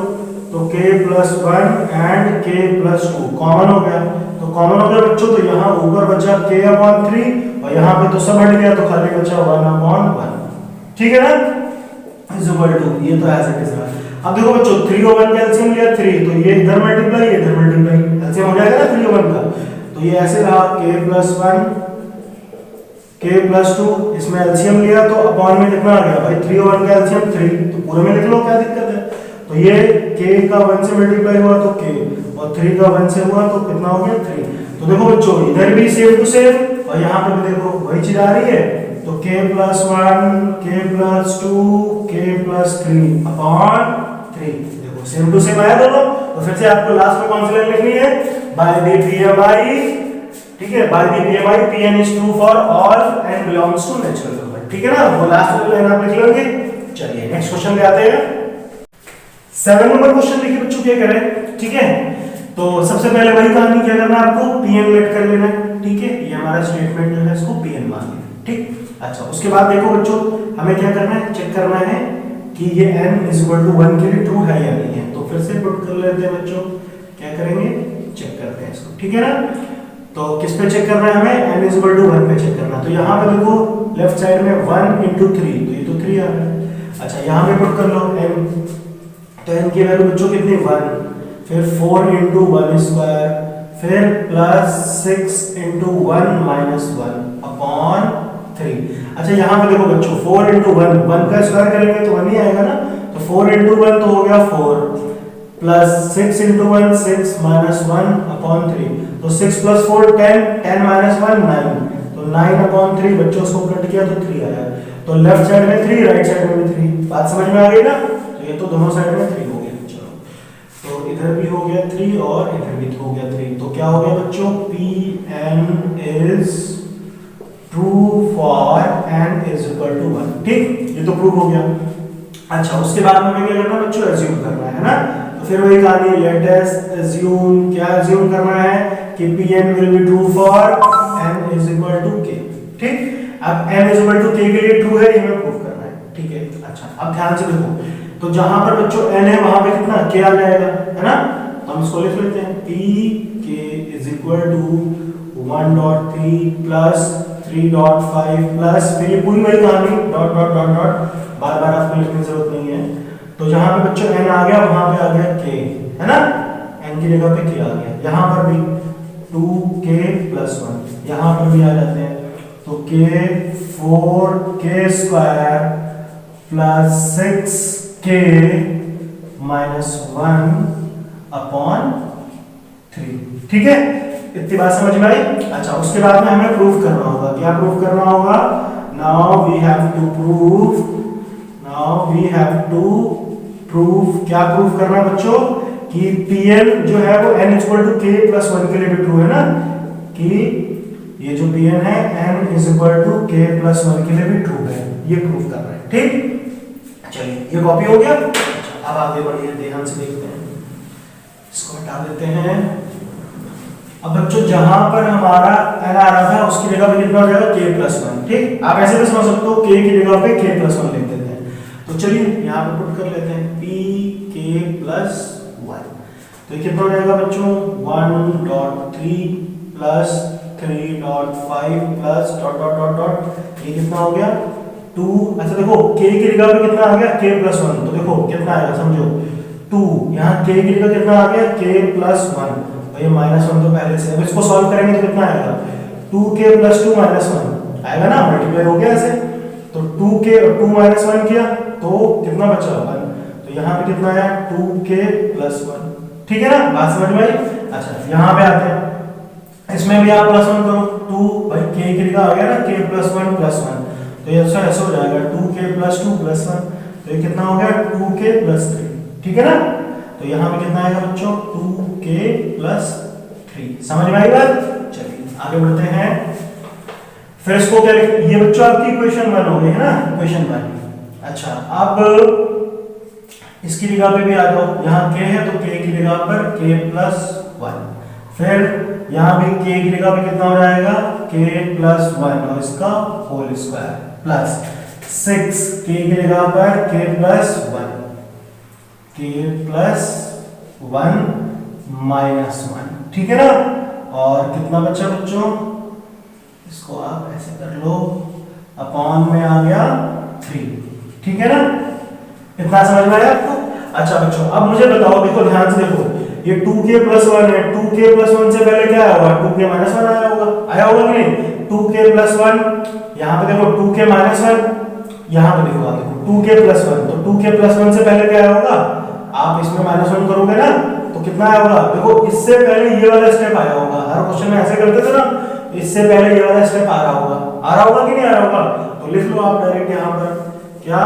तो k plus 1 and k plus 2 common हो गया, तो कॉमन हो गया बच्चों, तो यहाँ ऊपर बचा k upon 3 और यहाँ पे तो सब हट गया, तो खाली बचा 1 upon 1, ठीक है ना, इज इक्वल टू, ये तो एज इट इज रहा। अब देखो बच्चों 3 और 1 का एलसीएम लिया 3, तो ये इधर मल्टीप्लाई एलसीएम हो जाएगा ना 3 और 1 का, तो ये ऐसे रहा k plus 1 k plus 2, इसमें एलसीएम लिया तो अपॉन में कितना आ गया भाई, 3 और 1 का एलसीएम 3, तो पूरे में लिख लो, क्या दिक्कत है। तो ये k का 1 से मल्टीप्लाई हुआ तो k, और 3 का 1 से हुआ तो कितना हो गया 3। तो देखो बच्चों इधर भी सेम टू सेम और यहाँ पे भी देखो वही चीज आ रही है, तो k plus 1, k plus 2, k plus 3 upon 3, देखो सेम टू सेम आया दोनों। तो फिर से आपको लास्ट में कौन सी लाइन लिखनी है, बाय द PMI, ठीक है, by the PMI Pn is true for all and belongs to natural number, ठीक है ना, वो लास्ट वाली लाइन आप लिख लोगे। चलिए नेक्स्ट क्वेश्चन ले आते हैं। 7 नंबर क्वेश्चन देखिए बच्चों क्या कह रहे हैं, ठीक है। तो सबसे पहले वही कहानी, क्या करना है आपको, Pn लेट कर लेना है, ठीक है, ये हमारा स्टेटमेंट जो है इसको Pn मान लेना, ठीक। अच्छा उसके बाद देखो बच्चों हमें क्या करना है, चेक करना है कि ये n = 1 के लिए ट्रू है या नहीं है। तो फिर से पुट कर लेते हैं बच्चों, क्या करेंगे, चेक करते हैं इसको, ठीक है ना। तो किस पे चेक करना है हमें, n = 1 पे चेक करना है। तो यहाँ पे देखो लेफ्ट साइड में 1 × 3, तो ये तो 3 आ रहा है। अच्छा यहाँ पे पुट कर लो n, तो n की वैल्यू बच्चों कितनी 1, फिर 4 × 1², फिर प्लस 6 × 1 - 1 अपॉन 3। अच्छा यहाँ पे देखो बच्चों 4 × 1 का स्क्वायर करेंगे तो 1 ही आएगा ना, तो 4 × 1 तो हो गया 4, प्लस 6 × 1 6 - 1 अपॉन 3, तो 6 + 4 10, 10 - 1 9, तो 9 अपॉन 3 बच्चों उसको कट किया तो 3 आया। तो लेफ्ट साइड में 3, राइट साइड में भी 3, बात समझ में आ गई ना। तो ये तो दोनों साइड में 3 हो गया, चलो तो इधर भी हो गया 3 और इधर भी हो गया 3। तो क्या हो गया बच्चों, Pn is true for n = 1, ठीक, ये तो प्रूव हो गया। अच्छा उसके बाद में हमें क्या करना है बच्चों, एज्यूम करना है ना। तो फिर वही कहानी, लेट अस एज्यूम, क्या एज्यूम करना है कि Pn will be true for n = k, ठीक। अब n = k के लिए ट्रू है ये हमें प्रूव करना है, ठीक है। अच्छा अब ध्यान से देखो, तो जहां पर बच्चों n है वहां पे कितना k आ जाएगा, है ना। तो हम इसको लिख लेते हैं Pk = 1.3 प्लस 3.5 प्लस, फिर ये पूरी वही कहानी डॉट डॉट डॉट डॉट, बार बार आपको लिखने की जरूरत नहीं है। तो जहां पे बच्चों n आ गया वहां पे आ गया k, है ना, n की जगह पे k आ गया। यहां पर भी 2k + 1, यहां पर भी आ जाते हैं, तो k 4k² plus 6k - 1 upon 3, ठीक है, इतनी बात समझ में आई। अच्छा उसके बाद में हमें प्रूफ करना होगा, क्या प्रूफ करना होगा, now we have to proof, क्या प्रूफ करना है बच्चों कि Pn जो है वो n = k + 1 के लिए भी ट्रू है ना, कि ये जो Pn है n = k + 1 के लिए भी ट्रू है, ये प्रूफ करना है, ठीक। चलिए ये कॉपी हो गया। अच्छा अब आगे बढ़िए, ध्यान से देखते हैं, इसको हटा देते हैं। अब बच्चों जहां पर हमारा n आ रहा था उसकी जगह पे कितना हो जाएगा, k + 1, ठीक। आप ऐसे भी समझ सकते हो, k की जगह पे k + 1 लिख देते हैं। तो चलिए यहाँ पे पुट कर लेते हैं Pk + 1, तो ये कितना हो जाएगा बच्चों, 1.3 plus 3.5 plus dot dot dot dot, ये कितना हो गया 2। अच्छा देखो k की जगह पे कितना आ गया, k + 1, तो देखो कितना आएगा समझो 2, यहाँ k की जगह कितना आ गया, k + 1, तो ये -1 तो पहले से। अब इसको सॉल्व करेंगे तो कितना आएगा, 2k + 2 - 1 आएगा ना, मल्टीप्लाई हो गया ऐसे। तो 2k और 2 - 1 किया तो कितना बचा 1, तो यहाँ पे कितना आया 2k + 1, ठीक है ना, बात समझ में आई। अच्छा यहाँ पे आते हैं, इसमें भी आप +1 करो, 2 भाई k की जगह आ गया ना, k + 1 + 1, तो ये ऐसा हो जाएगा 2k + 2 + 1, तो ये कितना हो गया 2k + 3, ठीक है ना। तो यहाँ पे कितना आएगा बच्चों, 2k + 3, समझ में आई बात। चलिए आगे बढ़ते हैं, फिर इसको क्या लिखें, ये बच्चों आपकी इक्वेशन 1 हो गई है ना, इक्वेशन 1। अच्छा अब इसकी जगह पे भी आ जाओ, यहाँ k है तो k की जगह पर k + 1, फिर यहाँ भी k की जगह पे कितना हो जाएगा, k + 1 और इसका होल स्क्वायर प्लस 6 k की जगह पर k + 1, k + 1 - 1, ठीक है ना। और कितना बचा बच्चों, इसको आप ऐसे कर लो, अपॉन में आ गया 3, ठीक है ना, इतना समझ में आया आपको। अच्छा बच्चों अब मुझे बताओ, देखो ध्यान से देखो, ये 2k + 1 है, 2k + 1 से पहले क्या आया होगा, 2k - 1 आया होगा कि नहीं, 2k + 1, यहाँ पे देखो 2k - 1, यहाँ पे देखो आप देखो 2k + 1, तो 2k + 1 से पहले क्या आया होगा, आप इसमें -1 करोगे ना तो कितना आया होगा, देखो इससे पहले ये वाला स्टेप आया होगा, हर क्वेश्चन में ऐसे करते थे ना, इससे पहले ये वाला स्टेप आ रहा होगा कि नहीं आ रहा होगा, तो लिख लो आप डायरेक्ट यहाँ पर क्या,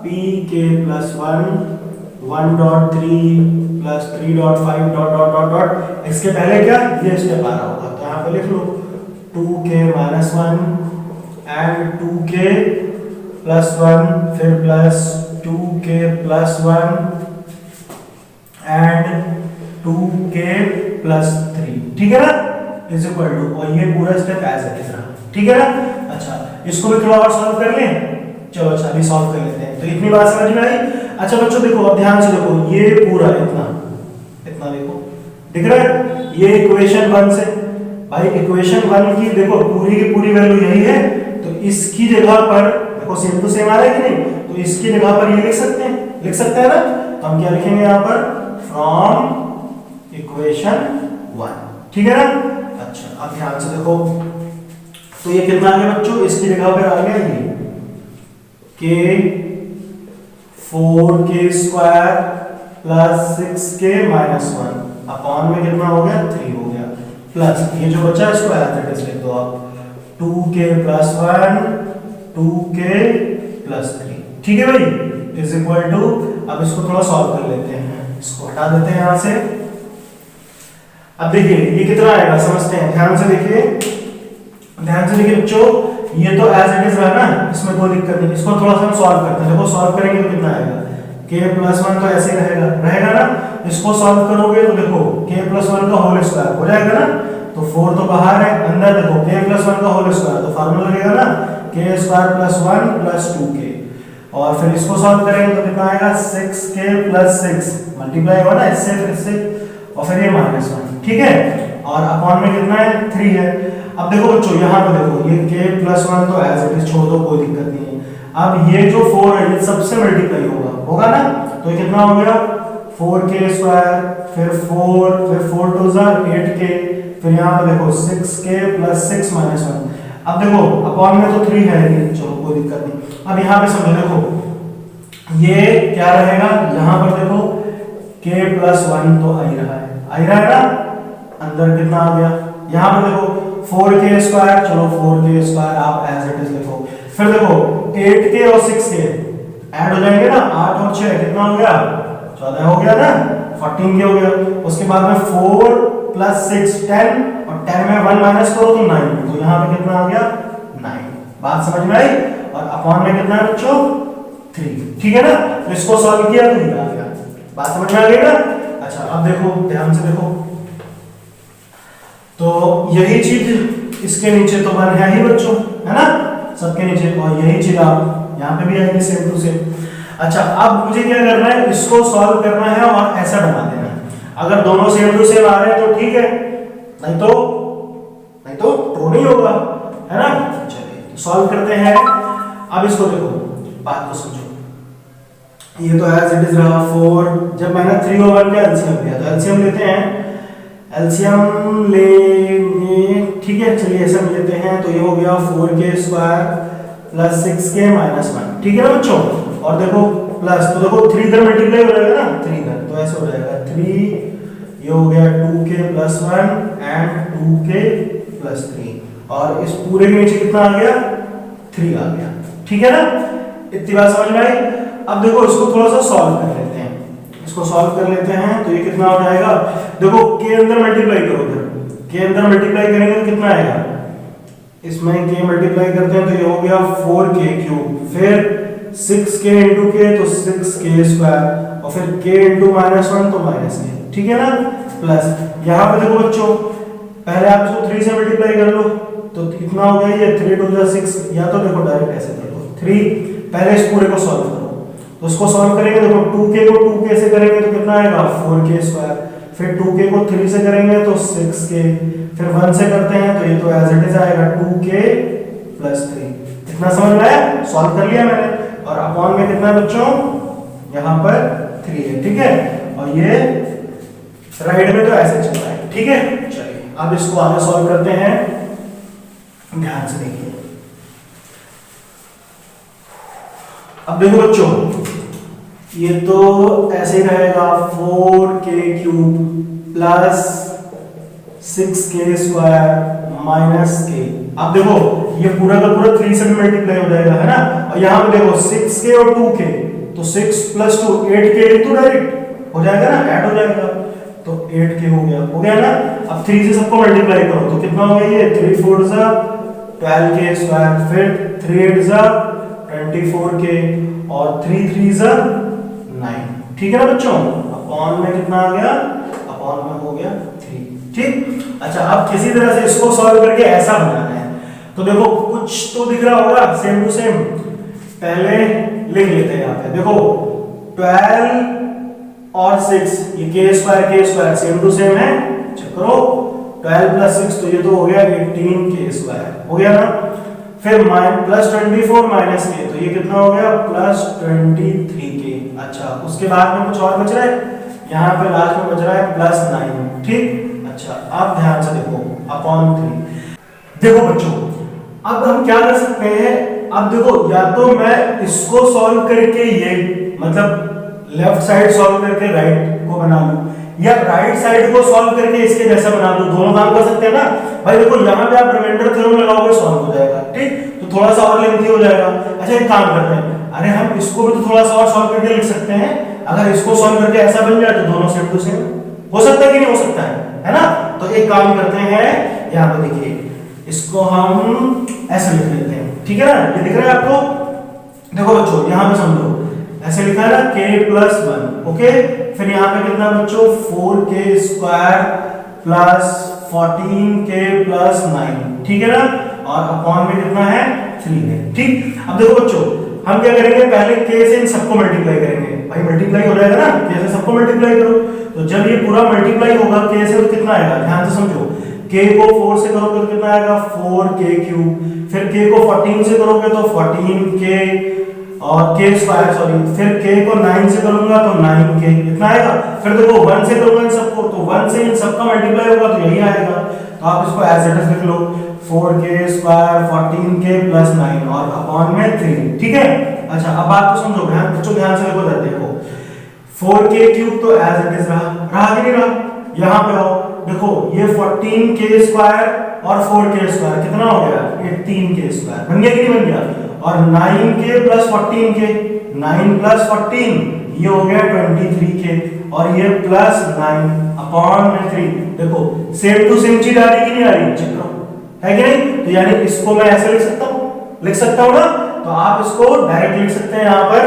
pk + 1.3 + 3.5 ... इसके पहले क्या ये स्टेप आ रहा होगा, तो यहाँ पे लिख लो 2k - 1 एंड 2k + 1 फिर प्लस 2k + 1 एंड 2k + 3, ठीक है ना, इज इक्वल टू, और ये पूरा स्टेप एज इट इज रहा, ठीक है ना। अच्छा इसको भी थोड़ा और सॉल्व कर लें, चलो अच्छा अभी सॉल्व कर लेते हैं। तो इतनी बात समझ में आई। अच्छा बच्चों देखो अब ध्यान से देखो, ये पूरा इतना देखो दिख रहा है, ये इक्वेशन 1 से, भाई इक्वेशन 1 की देखो पूरी की पूरी वैल्यू यही है, तो इसकी जगह पर देखो सेम टू सेम आ रहा है कि नहीं, तो इसकी जगह पर ये लिख सकते हैं ना, तो हम क्या लिखेंगे यहाँ पर, फ्रॉम इक्वेशन 1, ठीक है ना। अच्छा अब ध्यान से देखो, तो ये कितना आ गया बच्चों, इसकी जगह पर आ गया ये k 4k² + 6k - 1 अपॉन में कितना हो गया 3 हो गया, प्लस ये जो बचा है इसको एज इट इज लिख दो आप 2k + 1 2k + 3, ठीक है भाई, इज इक्वल टू, अब इसको थोड़ा सॉल्व कर लेते हैं, इसको हटा देते हैं यहां से। अब देखिए ये कितना आएगा समझते हैं, ध्यान से देखिए बच्चों, ये तो एज इट इज रहा ना, इसमें कोई दिक्कत नहीं, इसको थोड़ा सा हम सॉल्व करते हैं। देखो सॉल्व करेंगे तो कितना आएगा, k + 1 तो ऐसे रहेगा ना, इसको सॉल्व करोगे तो देखो k + 1 का होल स्क्वायर हो जाएगा ना, तो 4 तो बाहर है, अंदर देखो k + 1 का होल स्क्वायर, तो फार्मूला लगेगा ना k² + 1 + 2k, और फिर इसको सॉल्व करेंगे तो कितना आएगा 6k + 6 मल्टीप्लाई होगा ना इससे फिर इससे, और फिर ये -1, ठीक है, और अपॉन में कितना है 3 है। अब देखो बच्चों यहाँ पे देखो ये k + 1 तो एज इट इज छोड़ दो, कोई दिक्कत नहीं है। अब ये जो 4 है ये सबसे मल्टीप्लाई होगा ना, तो ये कितना हो गया 4k² फिर 4 2 8k, फिर यहाँ पे देखो 6k + 6 - 1, अब देखो अपॉन में तो 3 है नहीं, चलो कोई दिक्कत नहीं। अब यहाँ पे समझो देखो ये क्या रहेगा, यहाँ पर देखो k + 1 तो आ ही रहा है ना, अंदर कितना आ गया, यहाँ पे देखो 4k², चलो 4k² आप एज इट इज लिखो, फिर देखो 8k और 6k ऐड हो जाएंगे ना, 8 और 6 कितना हो गया 14 हो गया ना, 14k हो गया। उसके बाद में 4 + 6 10, और 10 में 1 माइनस करो तो 9, तो यहाँ पे कितना आ गया 9, बात समझ में आई, और अपॉन में कितना है बच्चों 3, ठीक है ना, तो इसको सॉल्व किया तो ये आ गया, बात समझ में आ गई ना। अच्छा अब देखो ध्यान से देखो, तो यही चीज इसके नीचे तो 1 है ही बच्चों, है ना, सबके नीचे, और यही चीज आप यहाँ पे भी आएगी सेम टू सेम। अच्छा अब मुझे क्या करना है, इसको सॉल्व करना है और ऐसा बना देना है, अगर दोनों सेम टू सेम आ रहे हैं तो ठीक है, नहीं तो ट्रू नहीं होगा, है ना। चलिए सॉल्व करते हैं। अब इसको देखो, बात को समझो, ये तो एज इट इज रहा 4, जब मैंने 3 और 1 का एलसीएम लिया, तो एलसीएम लेते हैं, एलसीएम लेंगे, ठीक है, चलिए ऐसा लेते हैं, तो ये हो गया 4k² + 6k - 1, ठीक है ना बच्चों, और देखो प्लस, तो देखो 3 इधर मल्टीप्लाई हो जाएगा ना, 3 इधर, तो ऐसे हो जाएगा 3, ये हो गया 2k + 1 एंड 2k + 3, और इस पूरे के नीचे कितना आ गया 3 आ गया, ठीक है ना, इतनी बात समझ में आई। अब देखो इसको थोड़ा सा सॉल्व कर लेते हैं, इसको सॉल्व कर लेते हैं, तो ये कितना हो जाएगा, देखो k अंदर मल्टीप्लाई करो, k अंदर मल्टीप्लाई करेंगे तो कितना आएगा, इसमें k मल्टीप्लाई करते हैं तो ये हो गया 4k3, फिर 6k × k तो 6k², और फिर k × -1 तो -k, ठीक है ना, प्लस यहाँ पे देखो बच्चों पहले आप इसको 3 से मल्टीप्लाई कर लो, तो कितना हो गया ये 3 2 6, या तो देखो डायरेक्ट ऐसे कर लो 3, पहले इस पूरे को सॉल्व करो, तो उसको सॉल्व करेंगे, देखो 2k को 2k से करेंगे तो कितना आएगा 4k², फिर 2k को 3 से करेंगे तो 6k, फिर 1 से करते हैं तो ये तो एज इट इज आएगा 2k + 3, इतना समझ में आया, सॉल्व कर लिया मैंने, और अपॉन में कितना है बच्चों यहाँ पर 3 है, ठीक है, और ये राइट में तो ऐसे चल रहा है, ठीक है। चलिए अब इसको आगे सॉल्व करते हैं, ध्यान से देखिए। अब देखो बच्चों ये तो ऐसे रहेगा 4k³ plus 6k² minus k। अब देखो ये पूरा का पूरा 3 से मल्टीप्लाई हो जाएगा, है ना। और यहाँ पे देखो 6k और 2k, तो 6 + 2 8k लिख दो, डायरेक्ट हो जाएगा ना, ऐड हो जाएगा, तो 8k हो गया ना। अब 3 से सबको मल्टीप्लाई करो तो कितना हो गया ये 3 4 12k², फिर 3 8 24k और 3 3 9। ठीक है ना बच्चों। अपॉन में कितना आ गया, अपॉन में हो गया 3। ठीक। अच्छा अब किसी तरह से इसको सॉल्व करके ऐसा बनाना है, तो देखो कुछ तो दिख रहा होगा सेम टू सेम, पहले लिख लेते हैं यहाँ पे। देखो 12 और 6 ये k² सेम टू सेम है, चेक करो। 12 + 6 तो ये तो हो गया 18k², हो गया ना। फिर +24 माइनस k, तो ये कितना हो गया +23k। अच्छा उसके बाद में कुछ और बच रहा है, यहाँ पे लास्ट में बच रहा है +9। ठीक। अच्छा अब ध्यान से देखो अपॉन 3। देखो बच्चों अब हम क्या कर सकते हैं, अब देखो या तो मैं इसको सॉल्व करके ये मतलब लेफ्ट साइड सॉल्व करके राइट को बना लूं, या राइट साइड को सॉल्व करके इसके जैसा बना लूं, दोनों काम कर सकते हैं ना भाई। देखो यहाँ पे आप रिमाइंडर थ्योरम लगाओगे सॉल्व हो जाएगा, ठीक। तो थोड़ा सा और लेंथी हो जाएगा। अच्छा एक काम करते हैं, अरे हम इसको भी तो थोड़ा सा और सॉल्व करके लिख सकते हैं। अगर इसको सॉल्व करके ऐसा बन जाए तो दोनों सेम टू सेम हो सकता है कि नहीं हो सकता है ना। तो एक काम करते हैं, यहाँ पे देखिए इसको हम ऐसे लिख लेते हैं, ठीक है ना। ये दिख रहा है आपको। देखो बच्चों यहाँ पे समझो, ऐसे लिखा है ना k+1, ओके। फिर यहाँ पे कितना बच्चों 4k² प्लस 14k+9, ठीक है ना। और अपॉन में कितना है 3 है, ठीक। अब देखो बच्चों हम क्या करेंगे, पहले k से इन सबको मल्टीप्लाई करेंगे। भाई मल्टीप्लाई हो जाएगा ना, k से सबको मल्टीप्लाई करो, तो जब ये पूरा मल्टीप्लाई होगा k से तो कितना आएगा, ध्यान से समझो। k को 4 से करोगे तो कितना आएगा 4k³, फिर k को 14 से करोगे तो 14k और k² सॉरी, फिर k को 9 से करूंगा तो 9k, इतना आएगा। फिर देखो 1 से करूंगा इन सबको, तो 1 से इन सबका मल्टीप्लाई होगा तो यही आएगा। तो आप इसको एज इट इज लिख लो 4k² 14k+9 और अपॉन में 3, ठीक है। अच्छा अब बात को समझो, बच्चों ध्यान से देखो 4k³ तो एज इट इज रहा कि नहीं रहा। यहाँ पे आओ, देखो ये 14k² और 4k² कितना हो गया 18k², बन गया कि नहीं बन गया। और 9k + 14k, 9 + 14 ये हो गया 23k, और ये +9 अपॉन में 3। देखो सेम टू सेम चीज आ रही कि नहीं आ रही, चेक करो, है कि नहीं। तो यानी इसको मैं ऐसे लिख सकता हूँ ना। तो आप इसको डायरेक्ट लिख सकते हैं यहाँ पर।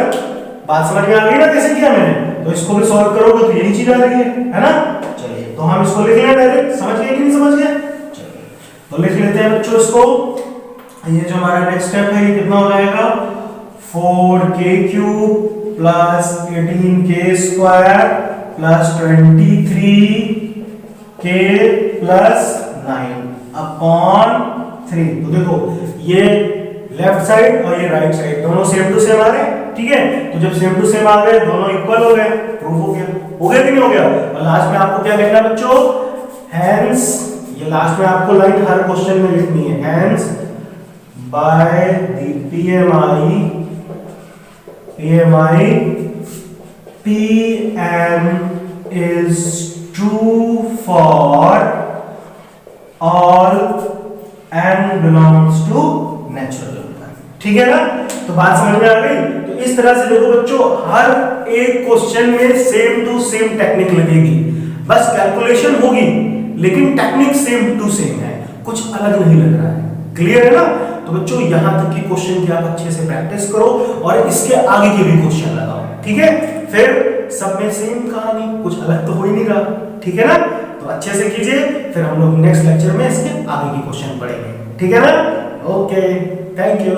बात समझ में आ गई ना कैसे किया मैंने। तो इसको भी सॉल्व करोगे तो यही चीज आ रही है ना। चलिए तो हम इसको लिख लें डायरेक्ट, समझ गए कि नहीं समझ गए। चलिए तो लिख लेते हैं बच्चों इसको। ये जो हमारा नेक्स्ट स्टेप है ये कितना हो जाएगा 4k³ plus 18k² plus 23k plus 9 upon 3। तो देखो ये लेफ्ट साइड और ये राइट साइड दोनों सेम टू सेम आ रहे हैं, ठीक है। तो जब सेम टू सेम आ गए दोनों इक्वल हो गए, प्रूफ हो गया कि नहीं हो गया। और लास्ट में आपको क्या लिखना है बच्चों, हेंस, ये लास्ट में आपको लाइन हर क्वेश्चन में लिखनी है, hence by the PMI Pn is true for all n belongs to natural number, ठीक है ना। तो बात समझ में आ गई। तो इस तरह से देखो बच्चों हर एक क्वेश्चन में सेम टू सेम टेक्निक लगेगी, बस कैलकुलेशन होगी लेकिन टेक्निक सेम टू सेम है, कुछ अलग नहीं लग रहा है। क्लियर है ना। तो बच्चों यहां तक की क्वेश्चन की आप अच्छे से प्रैक्टिस करो और इसके आगे के भी क्वेश्चन लगाओ, ठीक है। फिर सब में सेम कहानी, कुछ अलग तो हो ही नहीं रहा, ठीक है ना। तो अच्छे से कीजिए, फिर हम लोग नेक्स्ट लेक्चर में इसके आगे की क्वेश्चन पढ़ेंगे, ठीक है ना। Okay, thank you.